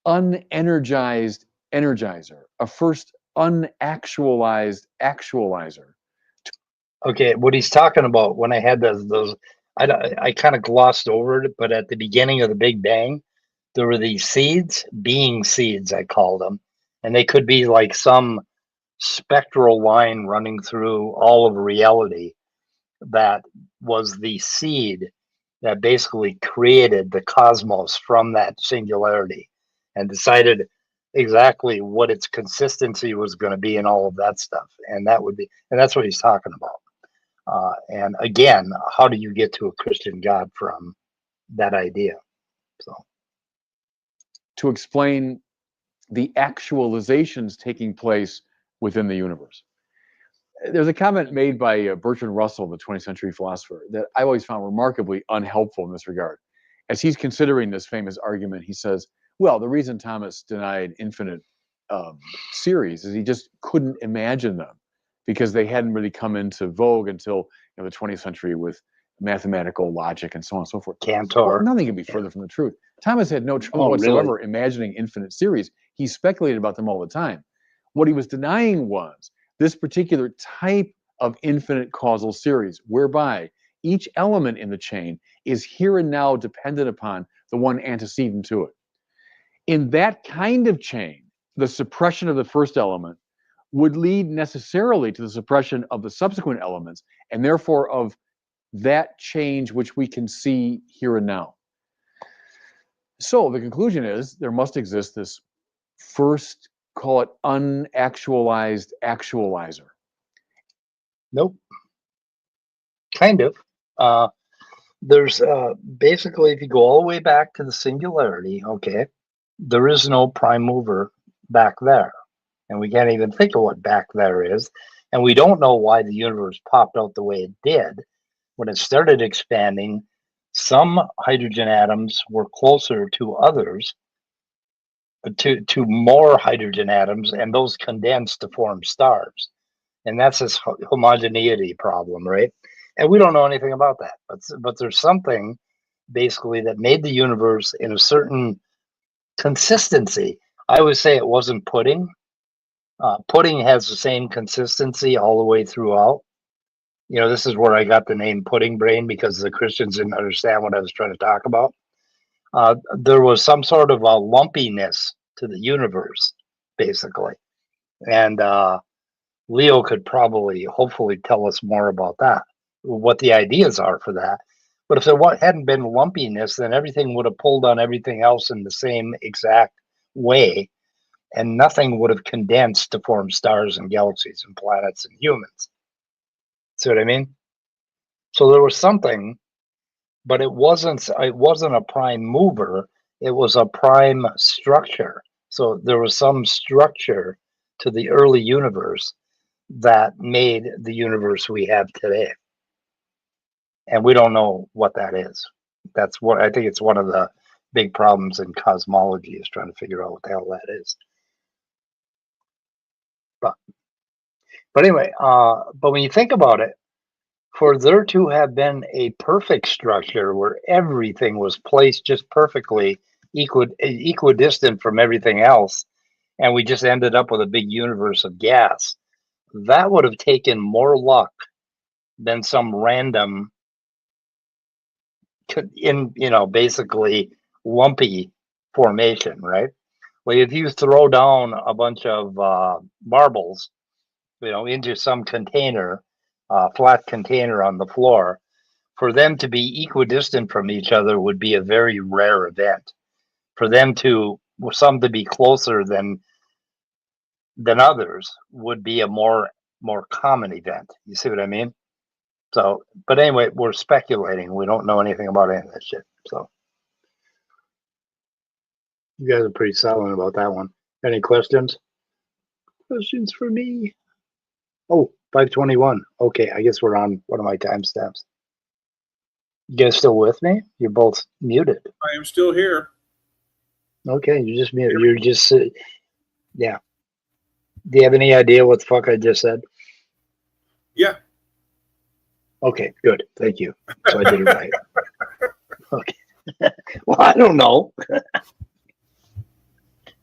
unenergized energizer, a first unactualized actualizer. okay, what he's talking about when I had those I kind of glossed over it, but at the beginning of the Big Bang, there were these seeds, being seeds, I called them, and they could be like some spectral line running through all of reality that was the seed that basically created the cosmos from that singularity and decided exactly what its consistency was going to be and all of that stuff. And that's what he's talking about. And again, how do you get to a Christian God from that idea? So, To explain the actualizations taking place within the universe. There's a comment made by Bertrand Russell, the 20th century philosopher, that I always found remarkably unhelpful in this regard. As he's considering this famous argument, he says, well, the reason Thomas denied infinite series is he just couldn't imagine them because they hadn't really come into vogue until the 20th century with mathematical logic and so on and so forth. Cantor. Well, nothing could be further from the truth. Thomas had no trouble whatsoever imagining infinite series. He speculated about them all the time. What he was denying was this particular type of infinite causal series, whereby each element in the chain is here and now dependent upon the one antecedent to it. In that kind of chain, the suppression of the first element would lead necessarily to the suppression of the subsequent elements, and therefore of that change which we can see here and now. So the conclusion is there must exist this first, call it unactualized actualizer. Nope. Kind of. There's basically, if you go all the way back to the singularity, okay, there is no prime mover back there. And we can't even think of what back there is. And we don't know why the universe popped out the way it did. When it started expanding, some hydrogen atoms were closer to others, to more hydrogen atoms, and those condensed to form stars. And that's this homogeneity problem, right? And we don't know anything about that. But there's something basically that made the universe in a certain consistency. I would say it wasn't pudding. Pudding has the same consistency all the way throughout. This is where I got the name pudding brain, because the Christians didn't understand what I was trying to talk about. There was some sort of a lumpiness to the universe, basically. And Leo could probably, hopefully, tell us more about that, what the ideas are for that. But if there hadn't been lumpiness, then everything would have pulled on everything else in the same exact way, and nothing would have condensed to form stars and galaxies and planets and humans. See what I mean? So there was something, but it wasn't a prime mover. It was a prime structure. So there was some structure to the early universe that made the universe we have today. And we don't know what that is. That's what I think it's one of the big problems in cosmology, is trying to figure out what the hell that is. But anyway, but when you think about it, for there to have been a perfect structure where everything was placed just perfectly equidistant from everything else, and we just ended up with a big universe of gas, that would have taken more luck than some random, basically lumpy formation, right? Well, if you throw down a bunch of marbles, into some container, flat container on the floor, for them to be equidistant from each other would be a very rare event. For them some to be closer than others would be a more common event. You see what I mean? So, but anyway, we're speculating. We don't know anything about any of that shit. So, you guys are pretty silent about that one. Any questions? Questions for me? Oh, 5:21. Okay, I guess we're on one of my timestamps. You guys still with me? You're both muted. I am still here. Okay, you're just muted. You're just, yeah. Do you have any idea what the fuck I just said? Yeah. Okay, good. Thank you. So I did it right. Okay. Well, I don't know.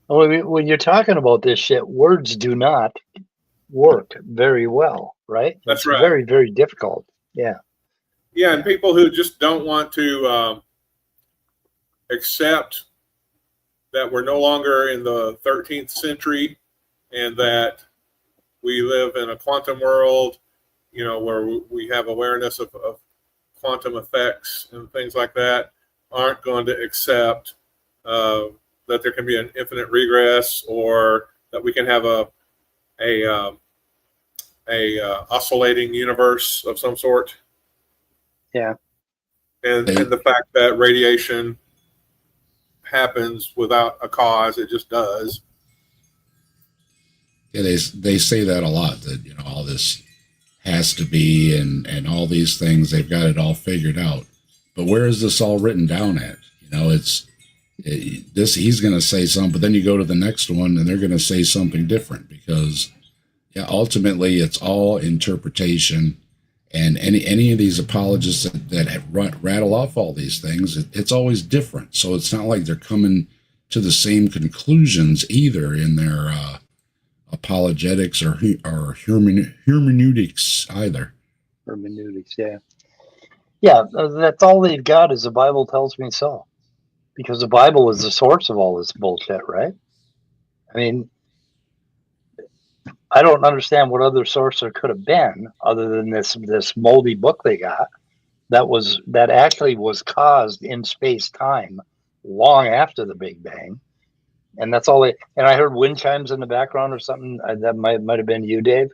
When you're talking about this shit, words do not work very well, right? That's It's right. very, very difficult. Yeah. Yeah, and people who just don't want to accept that we're no longer in the 13th century and that we live in a quantum world, where we have awareness of quantum effects and things like that, aren't going to accept that there can be an infinite regress, or that we can have a oscillating universe of some sort. Yeah. And the fact that radiation happens without a cause, it just does. Yeah, they say that a lot, that all this has to be, and all these things, they've got it all figured out. But where is this all written down at? He's going to say something, but then you go to the next one and they're going to say something different, because ultimately it's all interpretation. And any of these apologists that have rattle off all these things, it's always different. So it's not like they're coming to the same conclusions either in their apologetics or hermeneutics either. Hermeneutics, yeah. Yeah, that's all they've got is the Bible tells me so. Because the Bible is the source of all this bullshit, right? I mean, I don't understand what other source there could have been other than this moldy book they got that actually was caused in space-time long after the Big Bang. And that's all and I heard wind chimes in the background or something. That might have been you, Dave.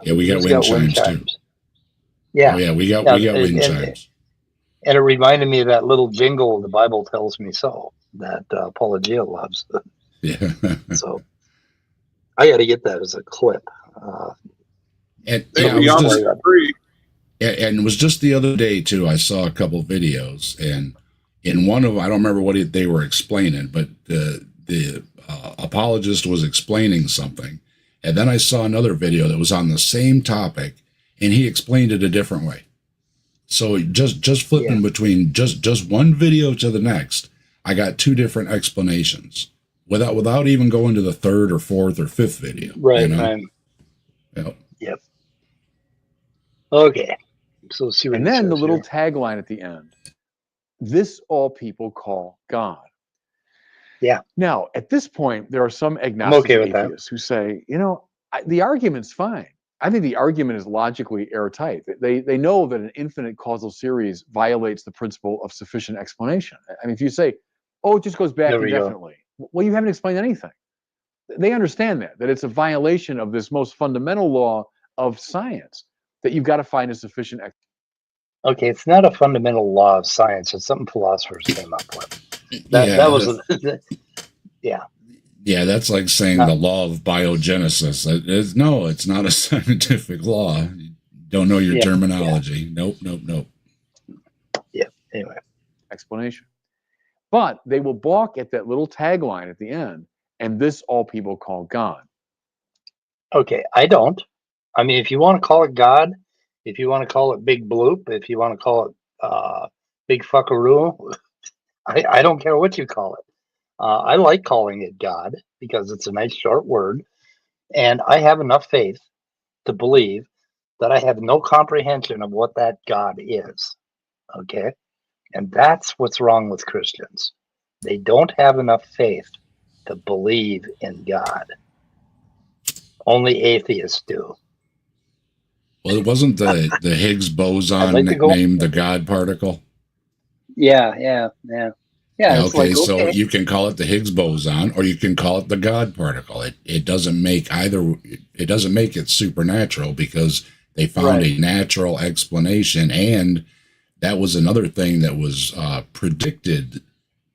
Yeah, we got wind chimes too. Yeah. Oh, yeah, we got wind chimes. And it reminded me of that little jingle, the Bible tells me so, that Apologia loves. Yeah. So I got to get that as a clip. And it was just the other day too. I saw a couple videos, and in one of, I don't remember what they were explaining, but the apologist was explaining something, and then I saw another video that was on the same topic, and he explained it a different way. So just flipping between just one video to the next, I got two different explanations without even going to the third or fourth or fifth video. Right. Yep. Okay. So see what and then the little tagline at the end: "This all people call God." Yeah. Now, at this point, there are some agnostic atheists who say, the argument's fine. I think the argument is logically airtight. They know that an infinite causal series violates the principle of sufficient explanation. I mean, if you say, it just goes back indefinitely, well, you haven't explained anything. They understand that it's a violation of this most fundamental law of science, that you've got to find a sufficient explanation. Okay, it's not a fundamental law of science. It's something philosophers came up with. That was yeah. Yeah, that's like saying the law of biogenesis. It's not a scientific law. You don't know your terminology. Yeah. Nope. Yeah, anyway. Explanation. But they will balk at that little tagline at the end, and this all people call God. Okay, I don't. I mean, if you want to call it God, if you want to call it Big Bloop, if you want to call it Big Fuckaroo, I don't care what you call it. I like calling it God because it's a nice short word. And I have enough faith to believe that I have no comprehension of what that God is. Okay? And that's what's wrong with Christians. They don't have enough faith to believe in God. Only atheists do. Well, it wasn't the Higgs boson nicknamed the God particle? Yeah. Okay, so you can call it the Higgs boson, or you can call it the God particle. It doesn't make either. It doesn't make it supernatural, because they found a natural explanation, and that was another thing that was predicted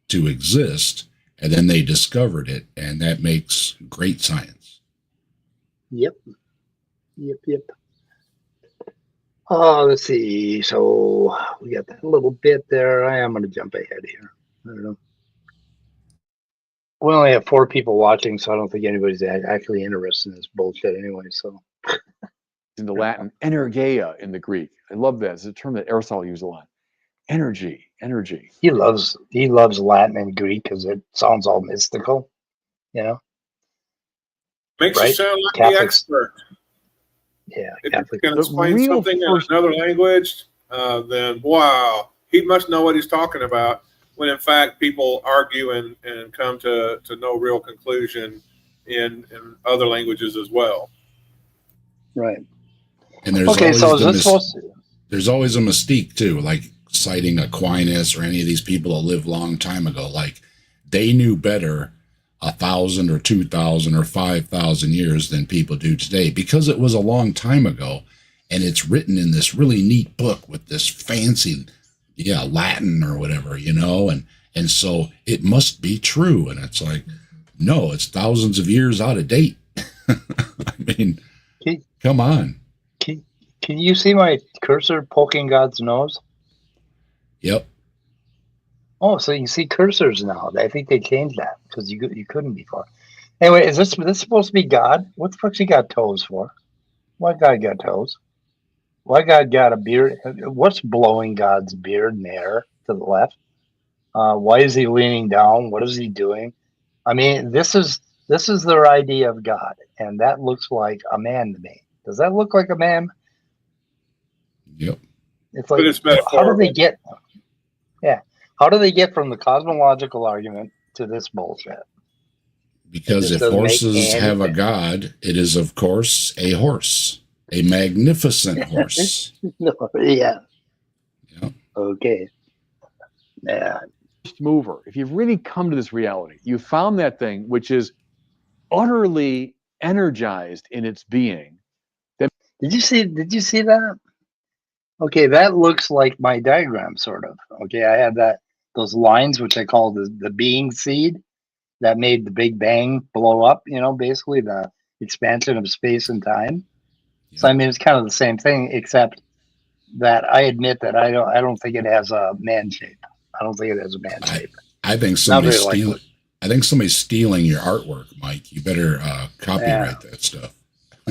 to exist, and then they discovered it, and that makes great science. Yep. Oh, let's see. So we got that little bit there. I am going to jump ahead here. I don't know. We only have 4 people watching, so I don't think anybody's actually interested in this bullshit anyway. So In the Latin, energeia in the Greek. I love that. It's a term that Aristotle used a lot. Energy. he loves Latin and Greek because it sounds all mystical, you know. Makes you Right? sound like the Catholics. expert. Yeah, If Catholic. you can The explain real something first- in another language, then wow, he must know what he's talking about. When in fact people argue and come to no real conclusion in other languages as well. Right. And there's Okay, always so is the this supposed to? there's always a mystique too, like citing Aquinas or any of these people that lived a long time ago. Like they knew better 1,000 or 2,000 or 5,000 years than people do today because it was a long time ago, and it's written in this really neat book with this fancy, Latin or whatever, and so it must be true. And it's like, no, it's thousands of years out of date. I mean, Okay. come on. Can you see my cursor poking God's nose? Yep. Oh, so you see cursors now. I think they changed that because you couldn't before. Anyway, is this supposed to be God? What the fuck's he got toes for? Why God got toes? Why God got a beard? What's blowing God's beard in the air to the left? Why is he leaning down? What is he doing? I mean, this is their idea of God, and that looks like a man to me. Does that look like a man? Yep. It's But like, it's how do metaphorical. they get? Yeah, how do they get from the cosmological argument to this bullshit? Because It if doesn't make horses have a any god, it is, of course, a horse, a magnificent horse. No, yeah. Yeah. Okay. Yeah. First mover. If you've really come to this reality, you found that thing which is utterly energized in its being. Did you see that? Okay, that looks like my diagram, sort of. Okay, I had those lines which I call the being seed that made the Big Bang blow up, basically the expansion of space and time. Yeah. So I mean it's kind of the same thing, except that I admit that I don't think it has a man shape. I don't think it has a man shape. I think Not very somebody's stealing. likely. I think somebody's stealing your artwork, Mike. You better copyright that stuff.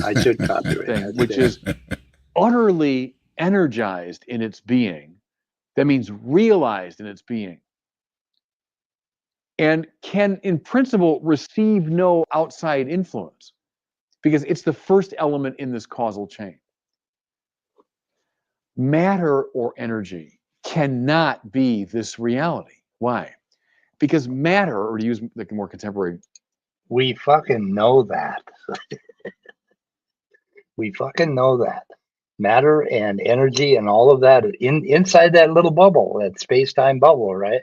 I should copyright Thing, that. which is utterly energized in its being. That means realized in its being. And can, in principle, receive no outside influence because it's the first element in this causal chain. Matter or energy cannot be this reality. Why? Because matter, or to use the more contemporary, We fucking know that. We fucking know that. Matter and energy and all of that inside that little bubble, that space-time bubble, right?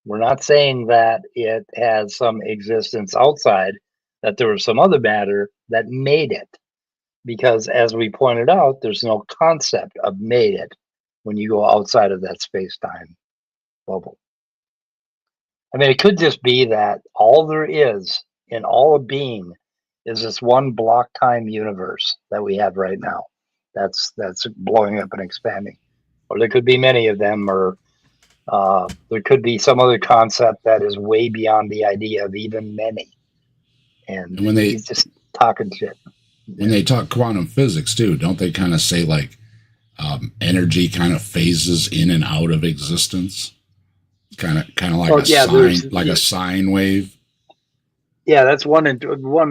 We're not saying that it has some existence outside, that there was some other matter that made it. Because as we pointed out, there's no concept of made it when you go outside of that space-time bubble. I mean, it could just be that all there is in all of being is this one block time universe that we have right now. That's blowing up and expanding. Or there could be many of them, or there could be some other concept that is way beyond the idea of even many. And when he's just talking shit. When they talk quantum physics too, don't they kind of say like energy kind of phases in and out of existence? Kind of like a sine wave. Yeah, that's one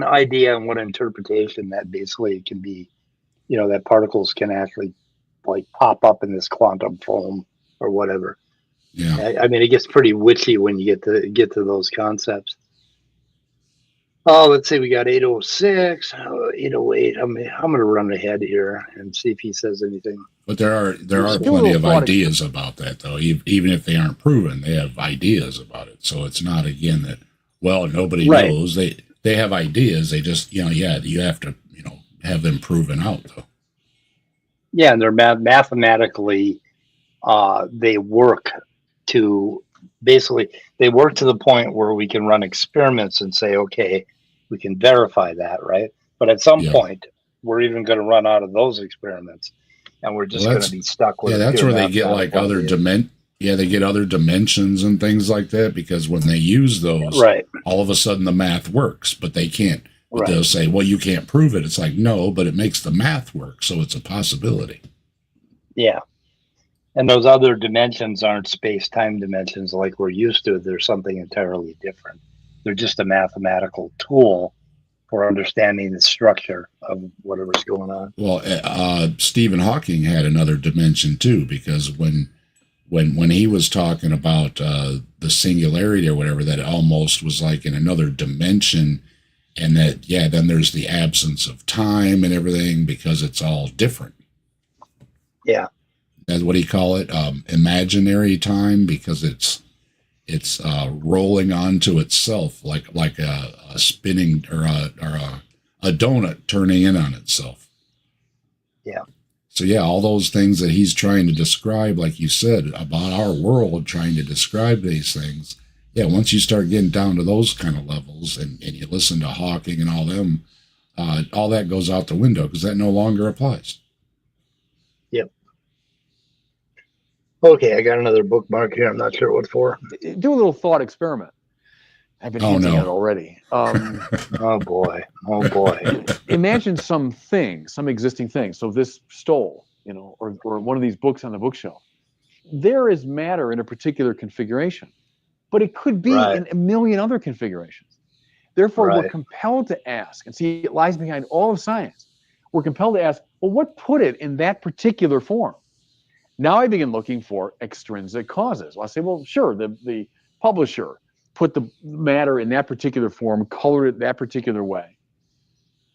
idea and one interpretation that basically it can be, that particles can actually like pop up in this quantum foam or whatever. Yeah. I mean, it gets pretty witchy when you get to those concepts. Oh, let's see, we got 806, 808. I'm gonna run ahead here and see if he says anything. But there are plenty of ideas about that though. Even if they aren't proven, they have ideas about it. So it's not again that nobody knows. They have ideas. They just you have to have them proven out though. Yeah, and they're mathematically they work to the point where we can run experiments and say, okay, we can verify that, right? But at some point, we're even going to run out of those experiments, and we're just Well, going to be stuck with. yeah, a that's pure where they get like mathematical idea. they get other dimensions and things like that, because when they use those, Right, all of a sudden the math works, but they can't. But right. they'll say, well, you can't prove it. It's like, no, but it makes the math work, so it's a possibility. Yeah. And those other dimensions aren't space-time dimensions like we're used to. They're something entirely different. They're just a mathematical tool for understanding the structure of whatever's going on. Well, Stephen Hawking had another dimension too, because when he was talking about the singularity or whatever, that it almost was like in another dimension, and that then there's the absence of time and everything because it's all different. Yeah. That's what do you call it? Imaginary time, because it's rolling onto itself like a spinning or a donut turning in on itself. Yeah. So yeah, all those things that he's trying to describe, like you said, about our world, trying to describe these things. Yeah, once you start getting down to those kind of levels, and you listen to Hawking and all them, all that goes out the window because that no longer applies. Yep. Okay, I got another bookmark here. I'm not sure what for. Do a little thought experiment. I've been hinting at it already. Oh boy. Oh boy. Imagine some existing thing. So this stole, or one of these books on the bookshelf. There is matter in a particular configuration, but it could be in a million other configurations. Therefore, we're compelled to ask, and see, it lies behind all of science. We're compelled to ask, well, what put it in that particular form? Now I begin looking for extrinsic causes. Well, I say, well, sure, the publisher put the matter in that particular form, colored it that particular way.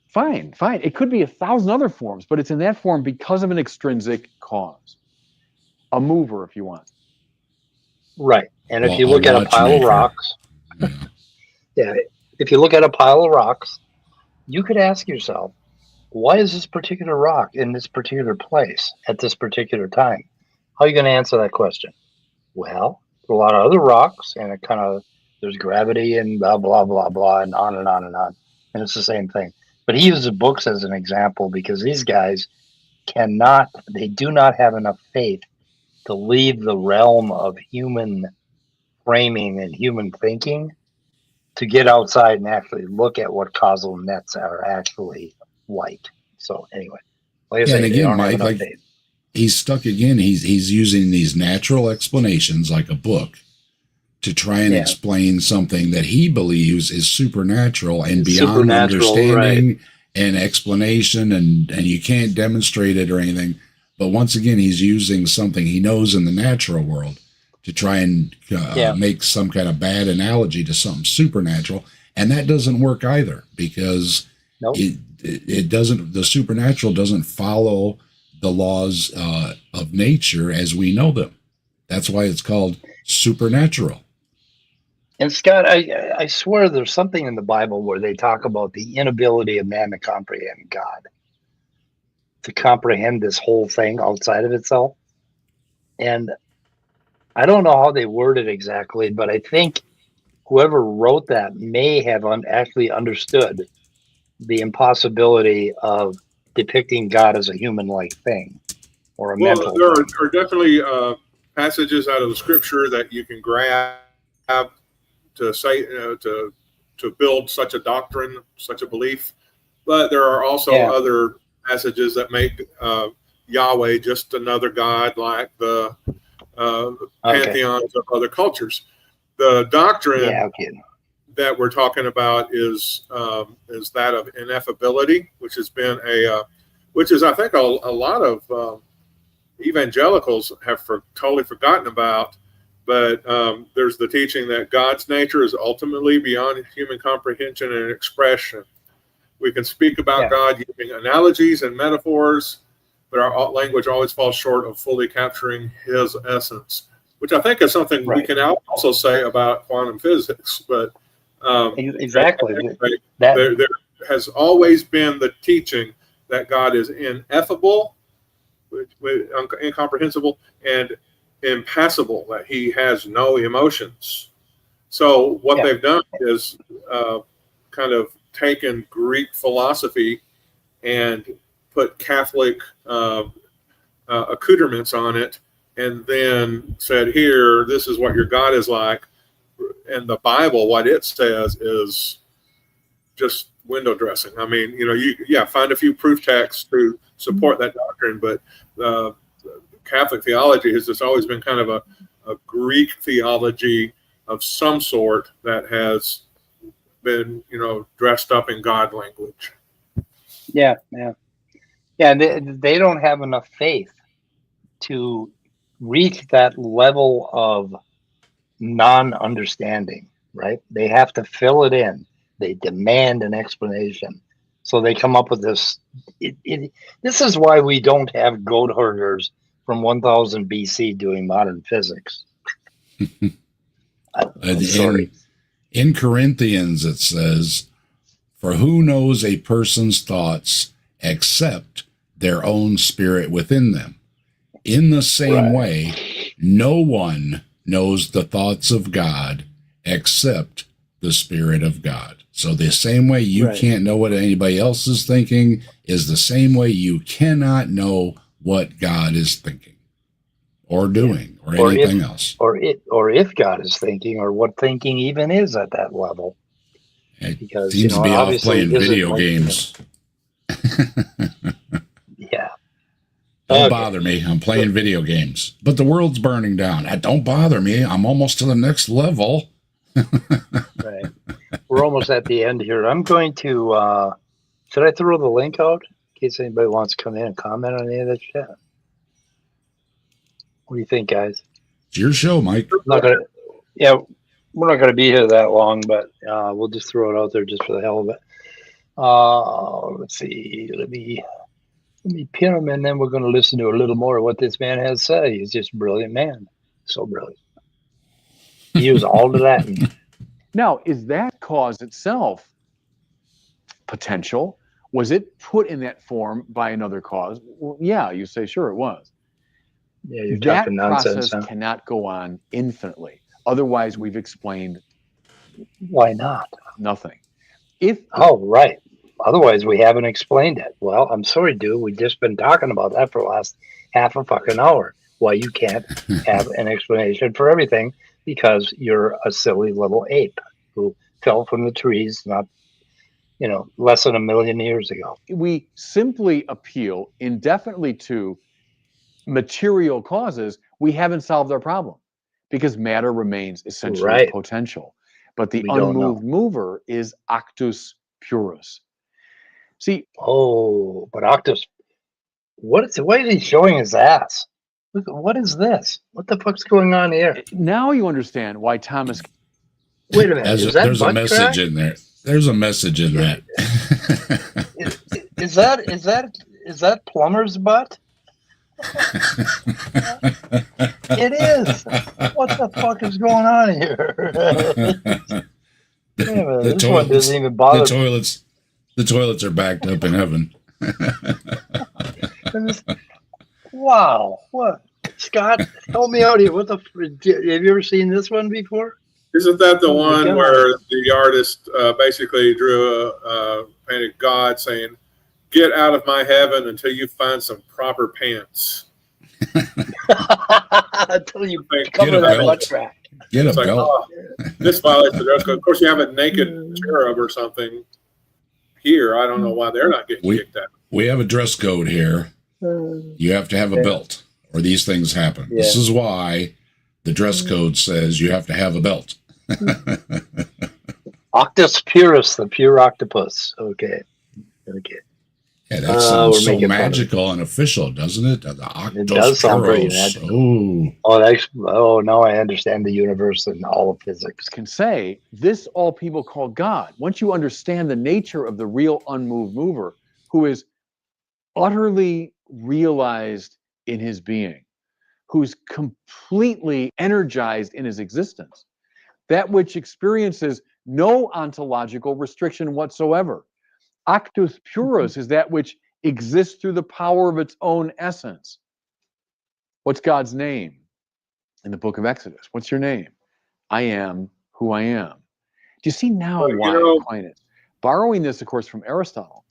Fine. It could be 1,000 other forms, but it's in that form because of an extrinsic cause. A mover, if you want. Right. And if you look at a pile of rocks, if you look at a pile of rocks, you could ask yourself, why is this particular rock in this particular place at this particular time? How are you going to answer that question? Well, there are a lot of other rocks, and it there's gravity and blah, blah, blah, blah, and on and on and on. And it's the same thing. But he uses books as an example because these guys they do not have enough faith to leave the realm of human framing and human thinking to get outside and actually look at what causal nets are actually like. So anyway, like I say, and again, Mike, he's stuck again. He's using these natural explanations like a book to try and explain something that he believes is supernatural and beyond understanding and explanation, and you can't demonstrate it or anything. But once again, he's using something he knows in the natural world to try and make some kind of bad analogy to something supernatural, and that doesn't work either, because it doesn't. The supernatural doesn't follow the laws of nature as we know them. That's why it's called supernatural. And Scott, I swear there's something in the Bible where they talk about the inability of man to comprehend God, to comprehend this whole thing outside of itself. And I don't know how they word it exactly, but I think whoever wrote that may have actually understood the impossibility of depicting God as a human-like thing or a mental there thing. are definitely passages out of the scripture that you can grab to say to build such a doctrine, such a belief, but there are also other passages that make Yahweh just another god, like the pantheons of other cultures. The doctrine that we're talking about is that of ineffability, which has been which is I think a lot of evangelicals have totally forgotten about. But there's the teaching that God's nature is ultimately beyond human comprehension and expression. We can speak about God using analogies and metaphors, but our language always falls short of fully capturing his essence, which I think is something we can also say about quantum physics. But exactly, there has always been the teaching that God is ineffable, incomprehensible, and impassible, that he has no emotions. So what they've done is kind of taken Greek philosophy and put Catholic accoutrements on it, and then said, here, this is what your God is like. And the Bible, what it says is just window dressing. I mean, find a few proof texts to support that doctrine, but Catholic theology has just always been kind of a Greek theology of some sort that has been, dressed up in God language. Yeah. They don't have enough faith to reach that level of non-understanding, right? They have to fill it in. They demand an explanation. So they come up with this. This is why we don't have goat herders from 1000 BC doing modern physics. I'm sorry. In Corinthians, it says, "For who knows a person's thoughts except their own spirit within them? In the same way, no one knows the thoughts of God except the Spirit of God." So the same way you can't know what anybody else is thinking is the same way you cannot know what God is thinking or doing or anything else. Or if God is thinking, or what thinking even is at that level. It seems to be off playing video games. Yeah. Don't bother me. I'm playing video games. But the world's burning down. Don't bother me. I'm almost to the next level. Right. We're almost at the end here. I'm going to, should I throw the link out in case anybody wants to come in and comment on any of this shit? What do you think, guys? It's your show, Mike. We're not going to be here that long, but we'll just throw it out there just for the hell of it. Let's see. Let me pin him, and then we're going to listen to a little more of what this man has to say. He's just a brilliant man. So brilliant. He used all the Latin. Now, is that cause itself potential? Was it put in that form by another cause? Well, yeah, you say, sure, it was. Yeah, you're that talking nonsense. Process cannot go on infinitely. Otherwise, we've explained. Why not? Nothing. Right. Otherwise, we haven't explained it. Well, I'm sorry, dude. We've just been talking about that for the last half a fucking hour. Why you can't have an explanation for everything because you're a silly little ape who fell from the trees not, less than 1 million years ago. We simply appeal indefinitely to material causes. We haven't solved our problem because matter remains essentially potential. But the unmoved mover is actus purus. See, but Octus, why is he showing his ass? Look, what is this? What the fuck's going on here? Now you understand why Thomas. Wait a minute. There's a message in there. There's a message in that. Is that plumber's butt? It is. What the fuck is going on here? This one doesn't even bother. The toilets are backed up in heaven. Wow. What? Scott, help me out here. Have you ever seen this one before? Isn't that the one where the artist basically drew painted God saying, "Get out of my heaven until you find some proper pants." Until you cover that butt crack. Get a belt. This violates the dress code. Of course, you have a naked cherub or something here. I don't know why they're not getting kicked out. We have a dress code here. You have to have a belt, or these things happen. Yeah. This is why the dress code says you have to have a belt. Octus purus, the pure octopus. Okay. Yeah, that sounds so magical and official, doesn't it? The Octus it does sound very magical. Now I understand the universe and all of physics. Can say this all people call God. Once you understand the nature of the real unmoved mover, who is utterly realized in his being, who's completely energized in his existence, that which experiences no ontological restriction whatsoever. Actus purus is that which exists through the power of its own essence. What's God's name in the book of Exodus? What's your name? I am who I am. Do you see now why Aquinas? Borrowing this, of course, from Aristotle.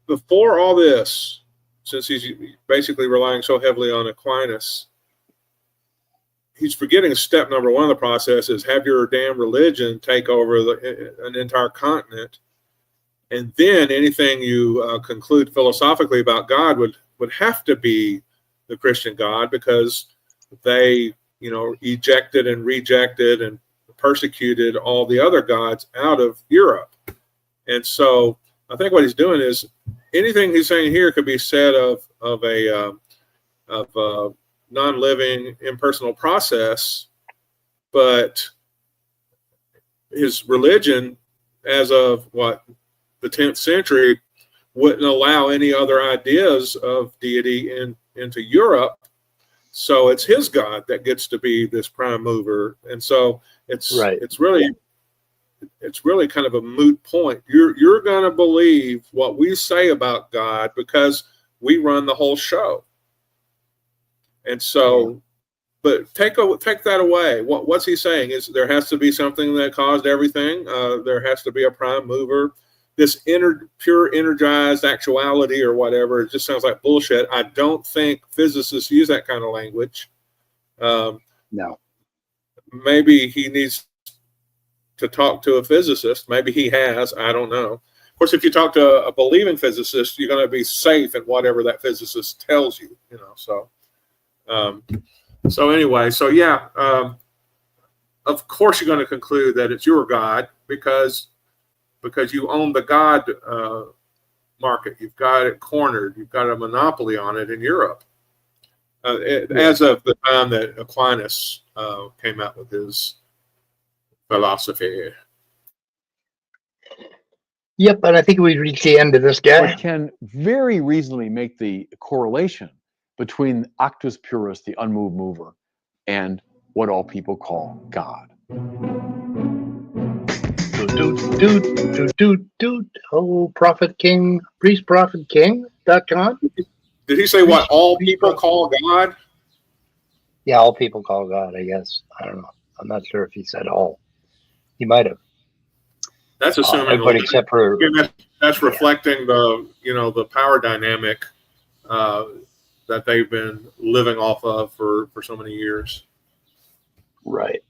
Before all this, since he's basically relying so heavily on Aquinas, he's forgetting step number one of the process is have your damn religion take over an entire continent. And then anything you conclude philosophically about God would have to be the Christian God, because they, ejected and rejected and persecuted all the other gods out of Europe. And so I think what he's doing is anything he's saying here could be said of a non-living, impersonal process, but his religion, as of the 10th century, wouldn't allow any other ideas of deity into Europe. So it's his God that gets to be this prime mover, and so it's really kind of a moot point. You're going to believe what we say about God because we run the whole show. And so, but take that away. What's he saying is there has to be something that caused everything. There has to be a prime mover. This pure energized actuality or whatever, it just sounds like bullshit. I don't think physicists use that kind of language. No. Maybe he needs to talk to a physicist. Maybe he has. I don't know. Of course, if you talk to a believing physicist, you're going to be safe in whatever that physicist tells you. So. Of course you're going to conclude that it's your God because you own the God market. You've got it cornered. You've got a monopoly on it in Europe. As of the time that Aquinas came out with his philosophy. Yep, and I think we've reached the end of this guy. But can very reasonably make the correlation between actus purus, the unmoved mover, and what all people call God. Oh, Prophet King, priestprophetking.com. Did he say what all people call God? Yeah, all people call God, I guess. I don't know. I'm not sure if he said all. He might have. That's assuming everybody except for that's reflecting the power dynamic that they've been living off of for so many years. Right.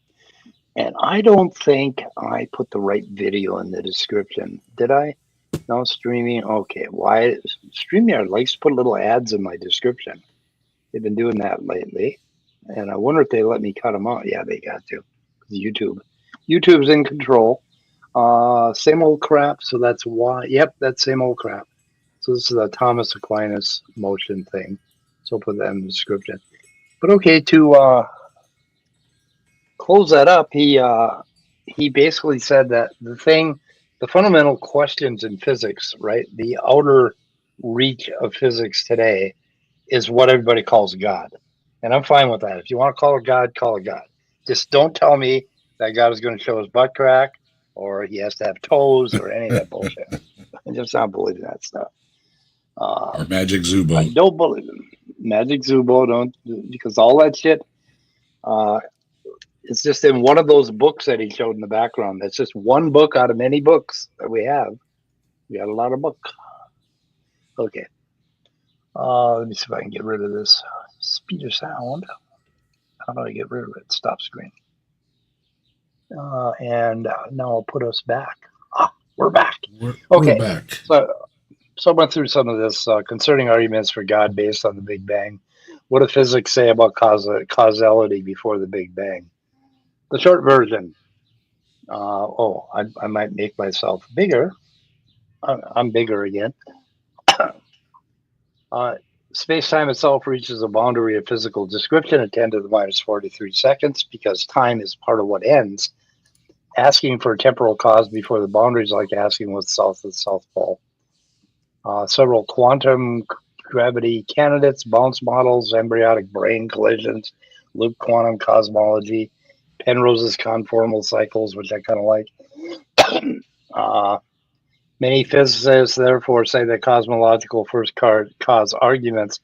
And I don't think I put the right video in the description. Did I? No, streaming. Okay. Why? StreamYard likes to put little ads in my description. They've been doing that lately. And I wonder if they let me cut them out. Yeah, they got to. YouTube's in control. Same old crap. So that's why. Yep, that's same old crap. So this is a Thomas Aquinas motion thing. So I'll put that in the description. But okay, to close that up, he basically said that the fundamental questions in physics, right? The outer reach of physics today is what everybody calls God. And I'm fine with that. If you want to call it God, call it God. Just don't tell me that God is going to show his butt crack or he has to have toes or any of that bullshit. I'm just not believing that stuff. Or Magic Zubo. I don't believe him. Magic Zubo, don't, because all that shit, it's just in one of those books that he showed in the background. That's just one book out of many books that we have. We got a lot of books. Okay. Let me see if I can get rid of this speed of sound. How do I get rid of it? Stop screen. And now I'll put us back. We're back. We're back. So I went through some of this concerning arguments for God based on the Big Bang. What does physics say about causality before the Big Bang? The short version. I might make myself bigger. I'm bigger again. Space-time itself reaches a boundary of physical description at 10 to the minus 43 seconds because time is part of what ends. Asking for a temporal cause before the boundary is like asking what's south of the South Pole. Several quantum gravity candidates, bounce models, embryonic brain collisions, loop quantum cosmology, Penrose's conformal cycles, which I kind of like. Many physicists, therefore, say that cosmological first cause arguments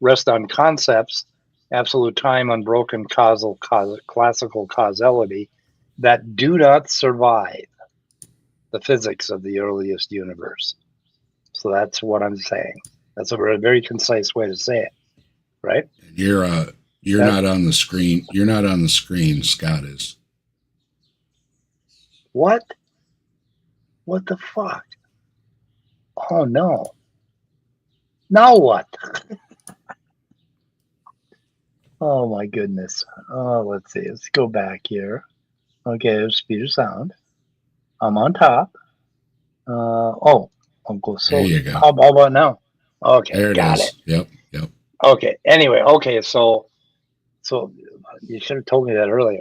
rest on concepts, absolute time, unbroken classical causality, that do not survive the physics of the earliest universe. So that's what I'm saying. That's a very concise way to say it, right? You're not on the screen. You're not on the screen. Scott is. What? What the fuck? Oh no. Now what? Oh my goodness. Oh, let's see. Let's go back here. Okay, there's speed of sound. I'm on top. I'll go slow. There you go. How about now? Okay, There it got is. it. Yep. Okay. Anyway, okay, so you should have told me that earlier.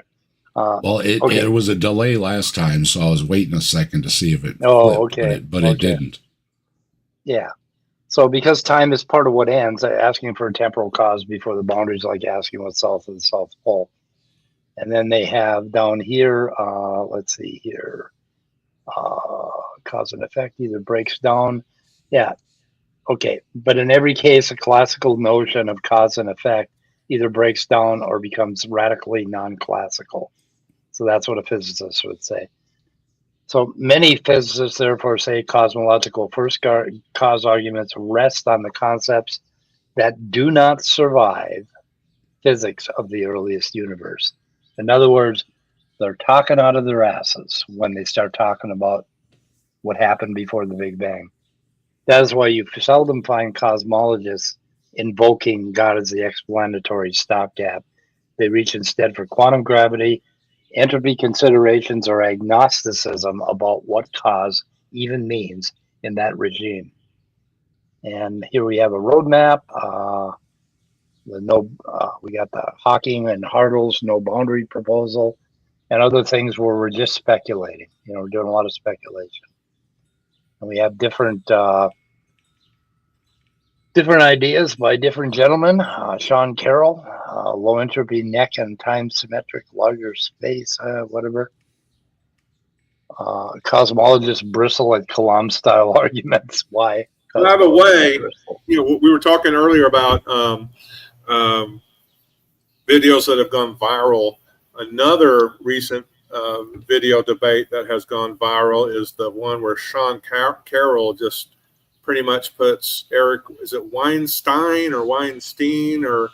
Well, it was a delay last time, so I was waiting a second to see if it flipped, but it didn't. Yeah. So because time is part of what ends, asking for a temporal cause before the boundaries, like asking what's south of the South Pole. And then they have down here, let's see here, cause and effect either breaks down. Yeah. Okay. But in every case, a classical notion of cause and effect either breaks down or becomes radically non-classical. So that's what a physicist would say. So many physicists therefore say cosmological first cause arguments rest on the concepts that do not survive physics of the earliest universe. In other words, they're talking out of their asses when they start talking about what happened before the Big Bang. That is why you seldom find cosmologists invoking God as the explanatory stopgap. They reach instead for quantum gravity, entropy considerations, or agnosticism about what cause even means in that regime. And here we have a roadmap. We got the Hawking and Hartle's no boundary proposal, and other things where we're just speculating. We're doing a lot of speculation, and we have different ideas by different gentlemen. Sean Carroll, low entropy neck and time symmetric larger space, whatever. Cosmologists bristle at Kalam style arguments. Why? By the way, we were talking earlier about videos that have gone viral. Another recent video debate that has gone viral is the one where Sean Carroll just pretty much puts Eric, is it Weinstein or Weinstein or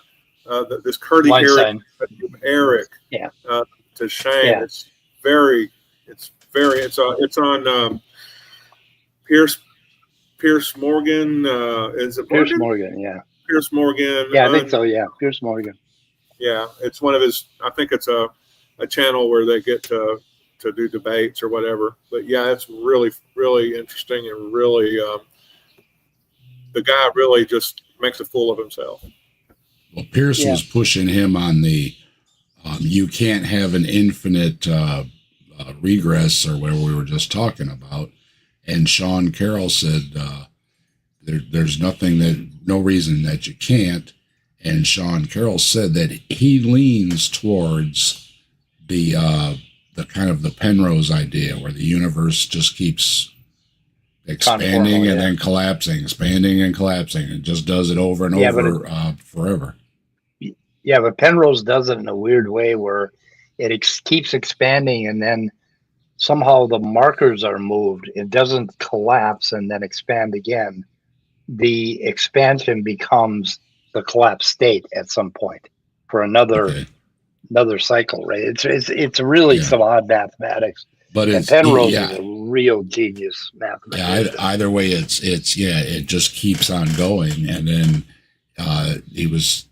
this curly haired Eric to shame. Yeah. It's on Pierce Morgan. Is it Pierce Morgan? Yeah. Pierce Morgan. Yeah, I think so. Yeah, Pierce Morgan. Yeah, it's one of his. I think it's a channel where they get to do debates or whatever. But yeah, it's really interesting and really the guy really just makes a fool of himself. Well, Pierce was pushing him on the you can't have an infinite regress or whatever we were just talking about, and Sean Carroll said there's no reason that you can't. And Sean Carroll said that he leans towards the kind of the Penrose idea where the universe just keeps expanding and then collapsing, expanding and collapsing, and just does it over and over forever. Yeah, but Penrose does it in a weird way where it keeps expanding and then somehow the markers are moved. It doesn't collapse and then expand again. The expansion becomes the collapse state at some point for another cycle, right? It's really some odd mathematics. But Penrose is a real genius mathematician. Yeah, either way, it just keeps on going. And then he was,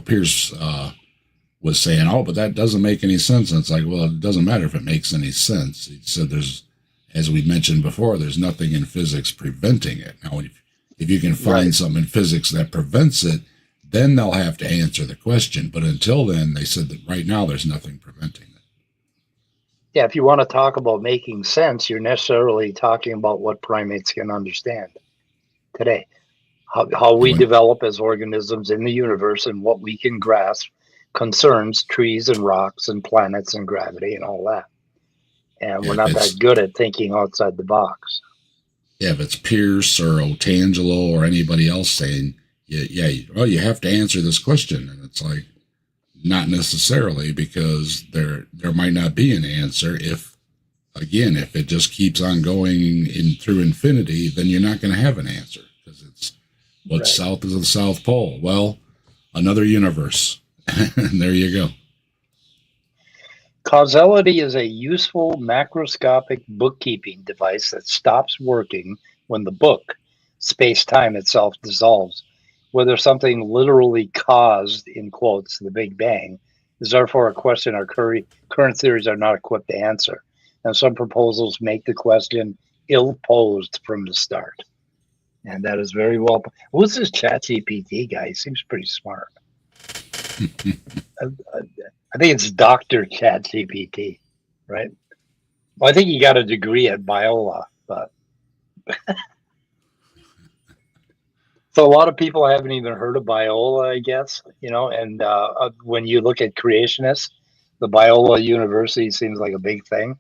Pierce was saying, "Oh, but that doesn't make any sense." And it's like, well, it doesn't matter if it makes any sense. He said, as we mentioned before, there's nothing in physics preventing it. Now, if you can find something in physics that prevents it, then they'll have to answer the question. But until then, they said that right now there's nothing preventing it. Yeah, if you want to talk about making sense, you're necessarily talking about what primates can understand today. How we develop as organisms in the universe and what we can grasp concerns trees and rocks and planets and gravity and all that. And we're not that good at thinking outside the box. Yeah, if it's Pierce or Otangelo or anybody else saying, you have to answer this question. And it's like, not necessarily, because there might not be an answer. If it just keeps on going through infinity, then you're not going to have an answer, because What's Right. south of the South Pole? Well, another universe. And there you go. Causality is a useful macroscopic bookkeeping device that stops working when the book, space-time itself, dissolves. Whether something literally caused, in quotes, the Big Bang, is therefore a question our current theories are not equipped to answer. And some proposals make the question ill-posed from the start. And that is very well. Who's this ChatGPT guy? He seems pretty smart. I think it's Dr. ChatGPT, right? Well, I think he got a degree at Biola, but so a lot of people haven't even heard of Biola, I guess, and when you look at creationists, the Biola University seems like a big thing,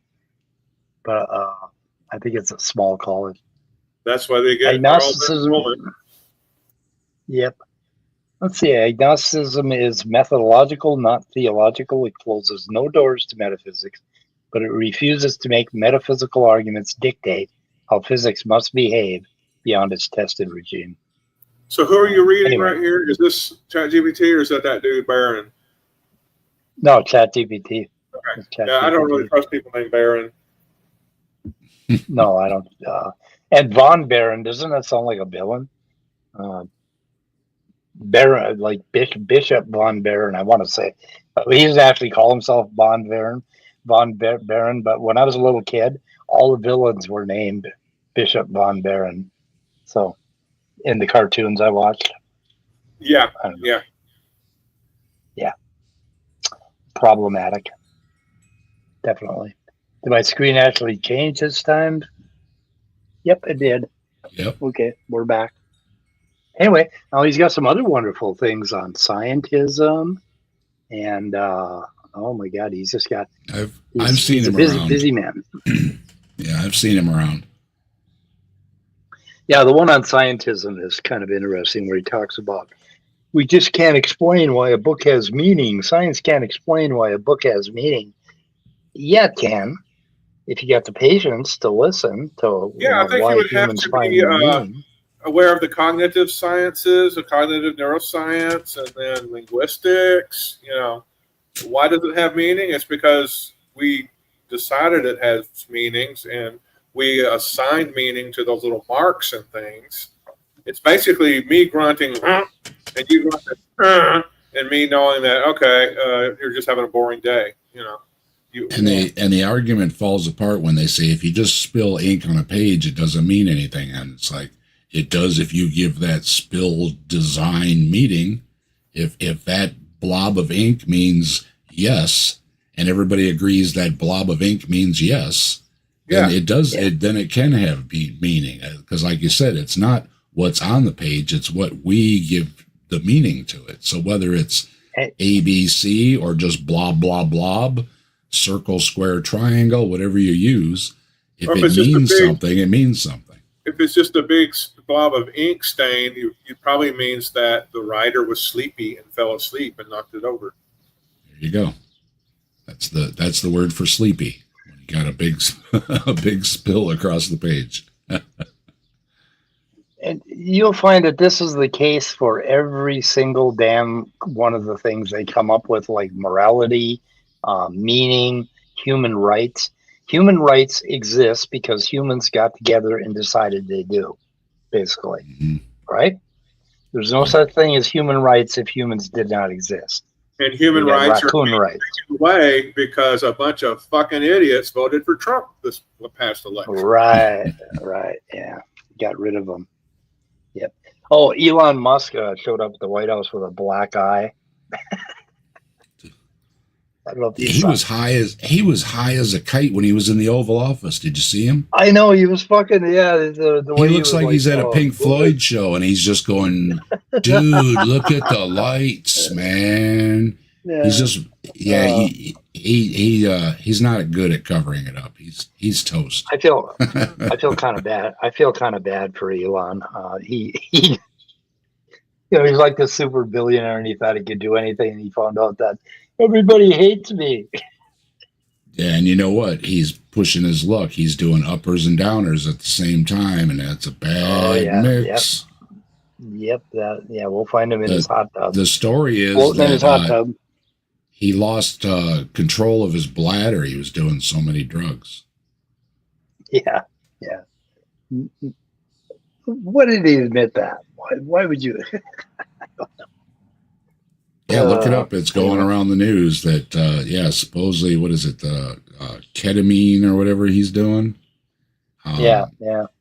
but I think it's a small college. That's why they get Agnosticism. Yep. Let's see. Agnosticism is methodological, not theological. It closes no doors to metaphysics, but it refuses to make metaphysical arguments dictate how physics must behave beyond its tested regime. So who are you reading Anyway. right here? Is this ChatGPT or is that dude Barron? No, ChatGPT. Okay. It's Yeah, I don't really ChatGPT. trust people named Barron. No, I don't. And Von Barron, doesn't that sound like a villain? Baron, like Bishop Von Barron, I want to say. He doesn't actually call himself Von Barron, but when I was a little kid, all the villains were named Bishop Von Barron. So, in the cartoons I watched. Yeah, I don't know. yeah. Problematic. Definitely. Did my screen actually change this time? Yep, it did. Yep. Okay, we're back. Anyway, now he's got some other wonderful things on scientism, and oh my God, he's just got. I've seen him a around. busy man. Yeah, I've seen him around. Yeah, the one on scientism is kind of interesting, where he talks about we just can't explain why a book has meaning. Science can't explain why a book has meaning. Yeah, it can, if you got the patience to listen to Yeah, I think why you would have humans to find be meaning. aware of the cognitive sciences, the cognitive neuroscience, and then linguistics. Why does it have meaning? It's because we decided it has meanings and we assigned meaning to those little marks and things. It's basically me grunting and you grunting and me knowing that, okay, you're just having a boring day, And the argument falls apart when they say if you just spill ink on a page, it doesn't mean anything. And it's like, it does if you give that spill design meaning. If that blob of ink means yes, and everybody agrees that blob of ink means yes, then it does. Yeah. Then it can have meaning, because, like you said, it's not what's on the page; it's what we give the meaning to it. So whether it's ABC or just blob, blob, blob, circle, square, triangle, whatever you use, if it means something, it means something. If it's just a big blob of ink stain, it probably means that the writer was sleepy and fell asleep and knocked it over. There you go. That's the word for sleepy. When you got a big spill across the page. And you'll find that this is the case for every single damn one of the things they come up with, like morality, meaning, human rights. Human rights exist because humans got together and decided they do, basically, right? There's no such thing as human rights if humans did not exist. And human rights are raccoon rights. taken away because a bunch of fucking idiots voted for Trump this past election. Right, yeah. Got rid of them. Yep. Oh, Elon Musk showed up at the White House with a black eye. I don't know if He was high as a kite when he was in the Oval Office. Did you see him? I know, he was fucking, yeah. The He way looks was like he's at a Pink Floyd show, and he's just going, dude, look at the lights, man. Yeah. He's just, he's not good at covering it up. He's toast. I feel kind of bad. I feel kind of bad for Elon. He he's like this super billionaire, and he thought he could do anything, and he found out that everybody hates me. Yeah, and you know what? He's pushing his luck. He's doing uppers and downers at the same time, and that's a bad mix. Yep. We'll find him in his hot tub. The story is Floating in his hot tub. he lost control of his bladder. He was doing so many drugs. Yeah. What did he admit that? Why would you? Yeah, look it up. It's going around the news that, supposedly, what is it, ketamine or whatever he's doing? Yeah,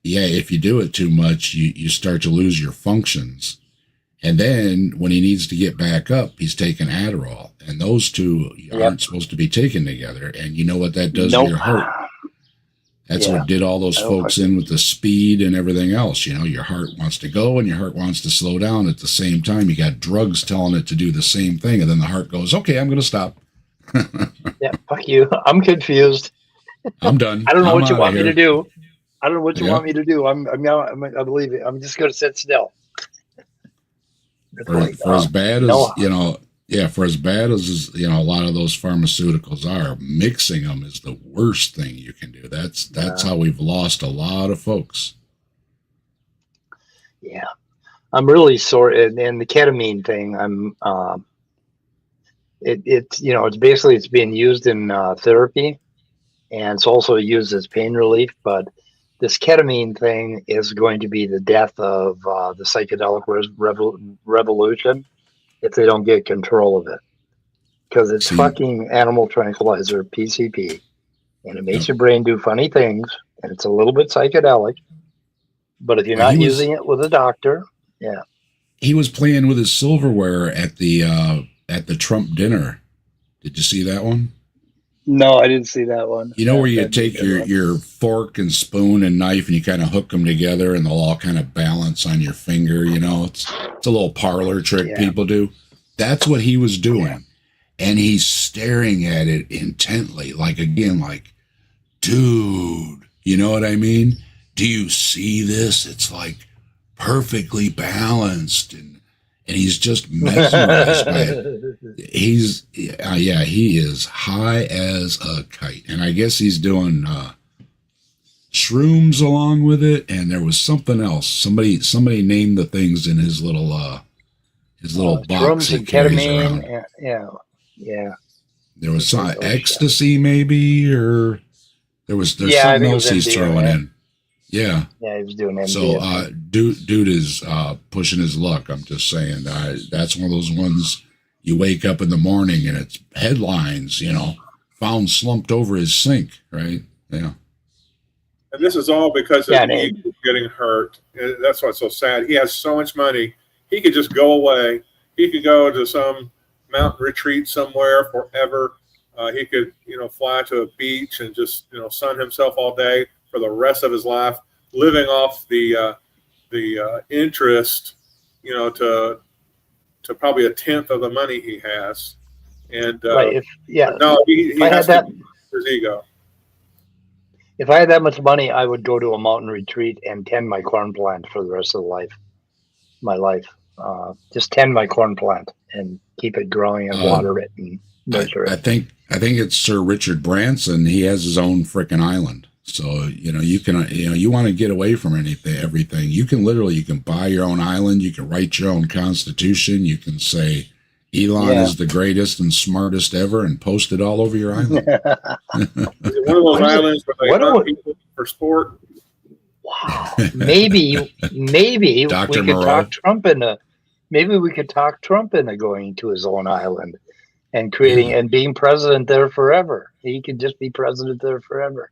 if you do it too much, you start to lose your functions. And then when he needs to get back up, he's taking Adderall. And those two aren't supposed to be taken together. And you know what that does to your heart? That's what did all those folks in with the speed and everything else. You know, your heart wants to go and your heart wants to slow down at the same time. You got drugs telling it to do the same thing. And then the heart goes, okay, I'm going to stop. Yeah, fuck you. I'm confused. I'm done. I don't know what you want me to do. I don't know what you want me to do. I believe it. I'm just going to sit still. For as bad as, for as bad as, a lot of those pharmaceuticals are, mixing them is the worst thing you can do. That's how we've lost a lot of folks. Yeah. I'm really sorry. And the ketamine thing, it's being used in therapy, and it's also used as pain relief. But this ketamine thing is going to be the death of the psychedelic revolution if they don't get control of it, because it's fucking animal tranquilizer, PCP, and it makes your brain do funny things, and it's a little bit psychedelic. But if you're not using it with a doctor, he was playing with his silverware at the Trump dinner. Did you see that one? No, I didn't see that one. You know where you take your fork and spoon and knife and you kind of hook them together and they'll all kind of balance on your finger. You know, it's a little parlor trick people do. That's what he was doing. Yeah. And he's staring at it intently, like, dude, you know what I mean? Do you see this? It's like perfectly balanced, and he's just mesmerized by it. He is high as a kite, and I guess he's doing shrooms along with it. And there was something else. Somebody named the things in his little box he carries around. Yeah. There was some ecstasy, maybe, or there's something else he's throwing in. Yeah. Yeah, he was doing MDMA. So, dude is pushing his luck. I'm just saying. That's one of those ones you wake up in the morning and it's headlines, found slumped over his sink, right? Yeah. And this is all because of getting hurt. And that's what's so sad. He has so much money. He could just go away. He could go to some mountain retreat somewhere forever. He could, fly to a beach and just, sun himself all day for the rest of his life, living off the interest, to probably a tenth of the money he has. And he has his ego. If I had that much money, I would go to a mountain retreat and tend my corn plant for the rest of my life. Just tend my corn plant and keep it growing and water it and nurture it. I think it's Sir Richard Branson. He has his own frickin' island. So, you can, you want to get away from everything. You can buy your own island. You can write your own constitution. You can say Elon is the greatest and smartest ever and post it all over your island. Is it one of those islands where they hurt people for sport? Wow. Maybe we could talk Trump into going to his own island and creating and being president there forever. He could just be president there forever.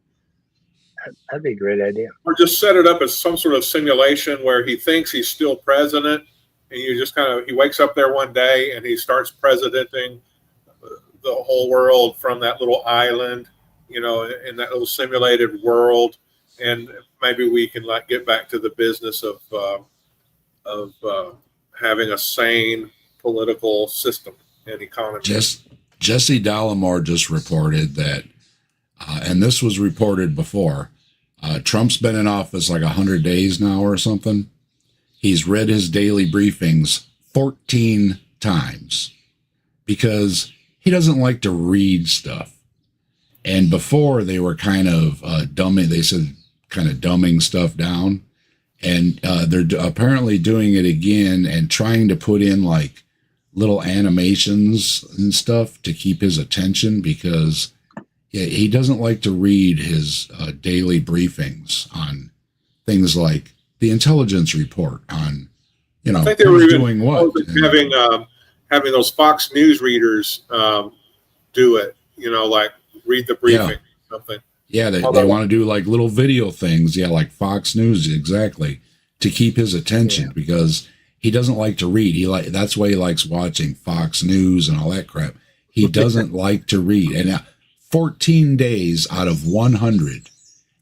That'd be a great idea. Or just set it up as some sort of simulation where he thinks he's still president, and you just he wakes up there one day and he starts presidenting the whole world from that little island, in that little simulated world. And maybe we can get back to the business of having a sane political system and economy. Jesse Dallimore just reported that, and this was reported before, Trump's been in office 100 days now or something. He's read his daily briefings 14 times because he doesn't like to read stuff. And before they were kind of dumbing stuff down. And they're apparently doing it again and trying to put in like little animations and stuff to keep his attention, because he doesn't like to read his daily briefings on things like the intelligence report on, I think they were who's even doing what. having those Fox News readers do it. Like read the briefing, something. Yeah, they want to do like little video things. Yeah, like Fox News, exactly, to keep his attention, because he doesn't like to read. That's why he likes watching Fox News and all that crap. He doesn't like to read. And 14 days out of 100,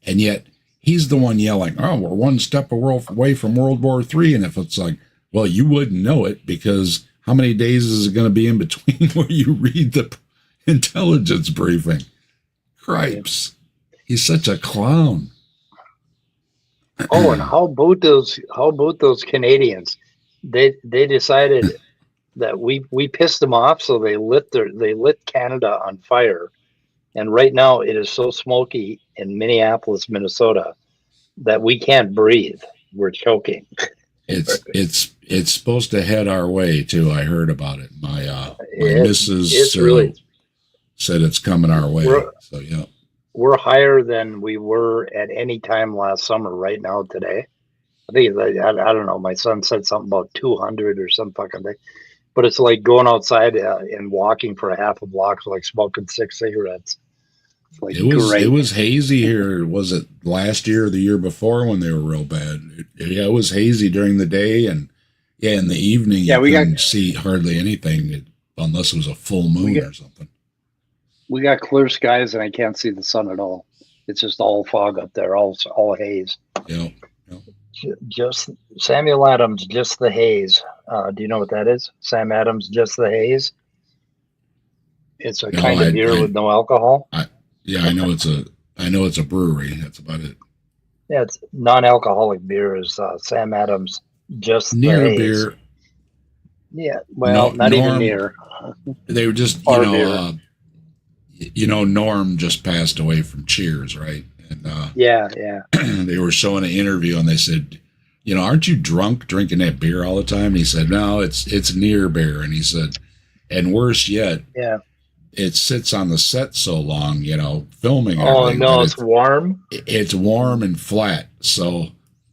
and yet he's the one yelling, "Oh, we're one step away from World War III." And if it's like, well, you wouldn't know it, because how many days is it going to be in between where you read the intelligence briefing? Cripes. He's such a clown. Oh, and how about those Canadians? They decided that we pissed them off, so they lit Canada on fire. And right now it is so smoky in Minneapolis, Minnesota, that we can't breathe. We're choking. It's supposed to head our way too. I heard about it. My missus said it's coming our way. So yeah. We're higher than we were at any time last summer right now today. I think, I don't know, my son said something about 200 or some fucking thing. But it's like going outside and walking for a half a block, like smoking 6 cigarettes. Like, it was hazy here. Was it last year or the year before when they were real bad? It was hazy during the day, and in the evening you couldn't see hardly anything unless it was a full moon or something. We got clear skies, and I can't see the sun at all. It's just all fog up there, all haze. Yeah. Just Samuel Adams, Just the Haze. Do you know what that is? Sam Adams, Just the Haze. It's a kind of beer with no alcohol. I know it's a brewery. That's about it. Yeah, it's non-alcoholic beer. Is Sam Adams Just the Haze? Beer? Yeah, well, not even near. They were just Norm just passed away from Cheers, right? And yeah. They were showing an interview, and they said, aren't you drunk drinking that beer all the time? And he said, no, it's near beer. And he said, and worse yet, it sits on the set so long, filming. Oh no, it's warm. It's warm and flat. So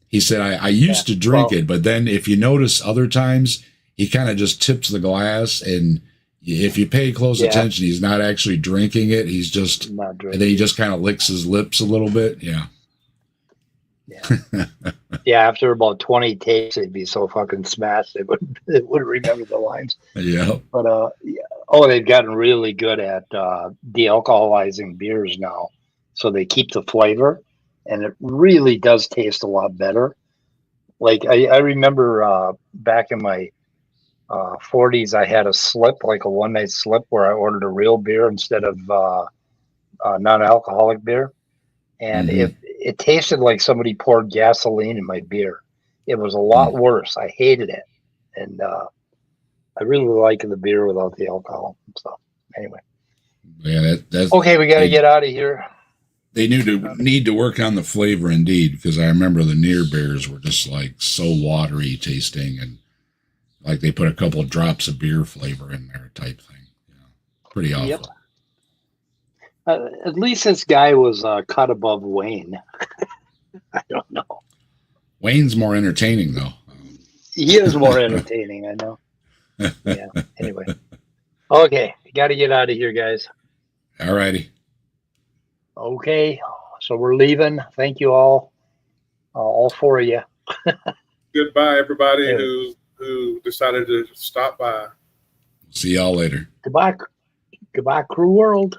he said, I used to drink it, but then if you notice other times, he kind of just tips the glass, and if you pay close attention, he's not actually drinking it. He's just, and then he just kind of licks his lips a little bit. Yeah. Yeah. After about 20 takes, they'd be so fucking smashed. They wouldn't remember the lines. Yeah. But, they've gotten really good at de-alcoholizing beers now. So they keep the flavor, and it really does taste a lot better. Like I remember back in my 40s, I had a slip, like a one-night slip, where I ordered a real beer instead of non-alcoholic beer, and it tasted like somebody poured gasoline in my beer. It was a lot worse. I hated it, and I really like the beer without the alcohol. So anyway, that's okay. We got to get out of here. They need to work on the flavor, indeed, because I remember the near beers were just like so watery tasting, and like they put a couple of drops of beer flavor in there type thing. Pretty awful. Yep. At least this guy was cut above Wayne. I don't know. Wayne's more entertaining, though. He is more entertaining, I know. Yeah. Anyway. Okay. Got to get out of here, guys. All righty. Okay. So we're leaving. Thank you all four of you. Goodbye, everybody who decided to stop by. See y'all later. Goodbye, crew world.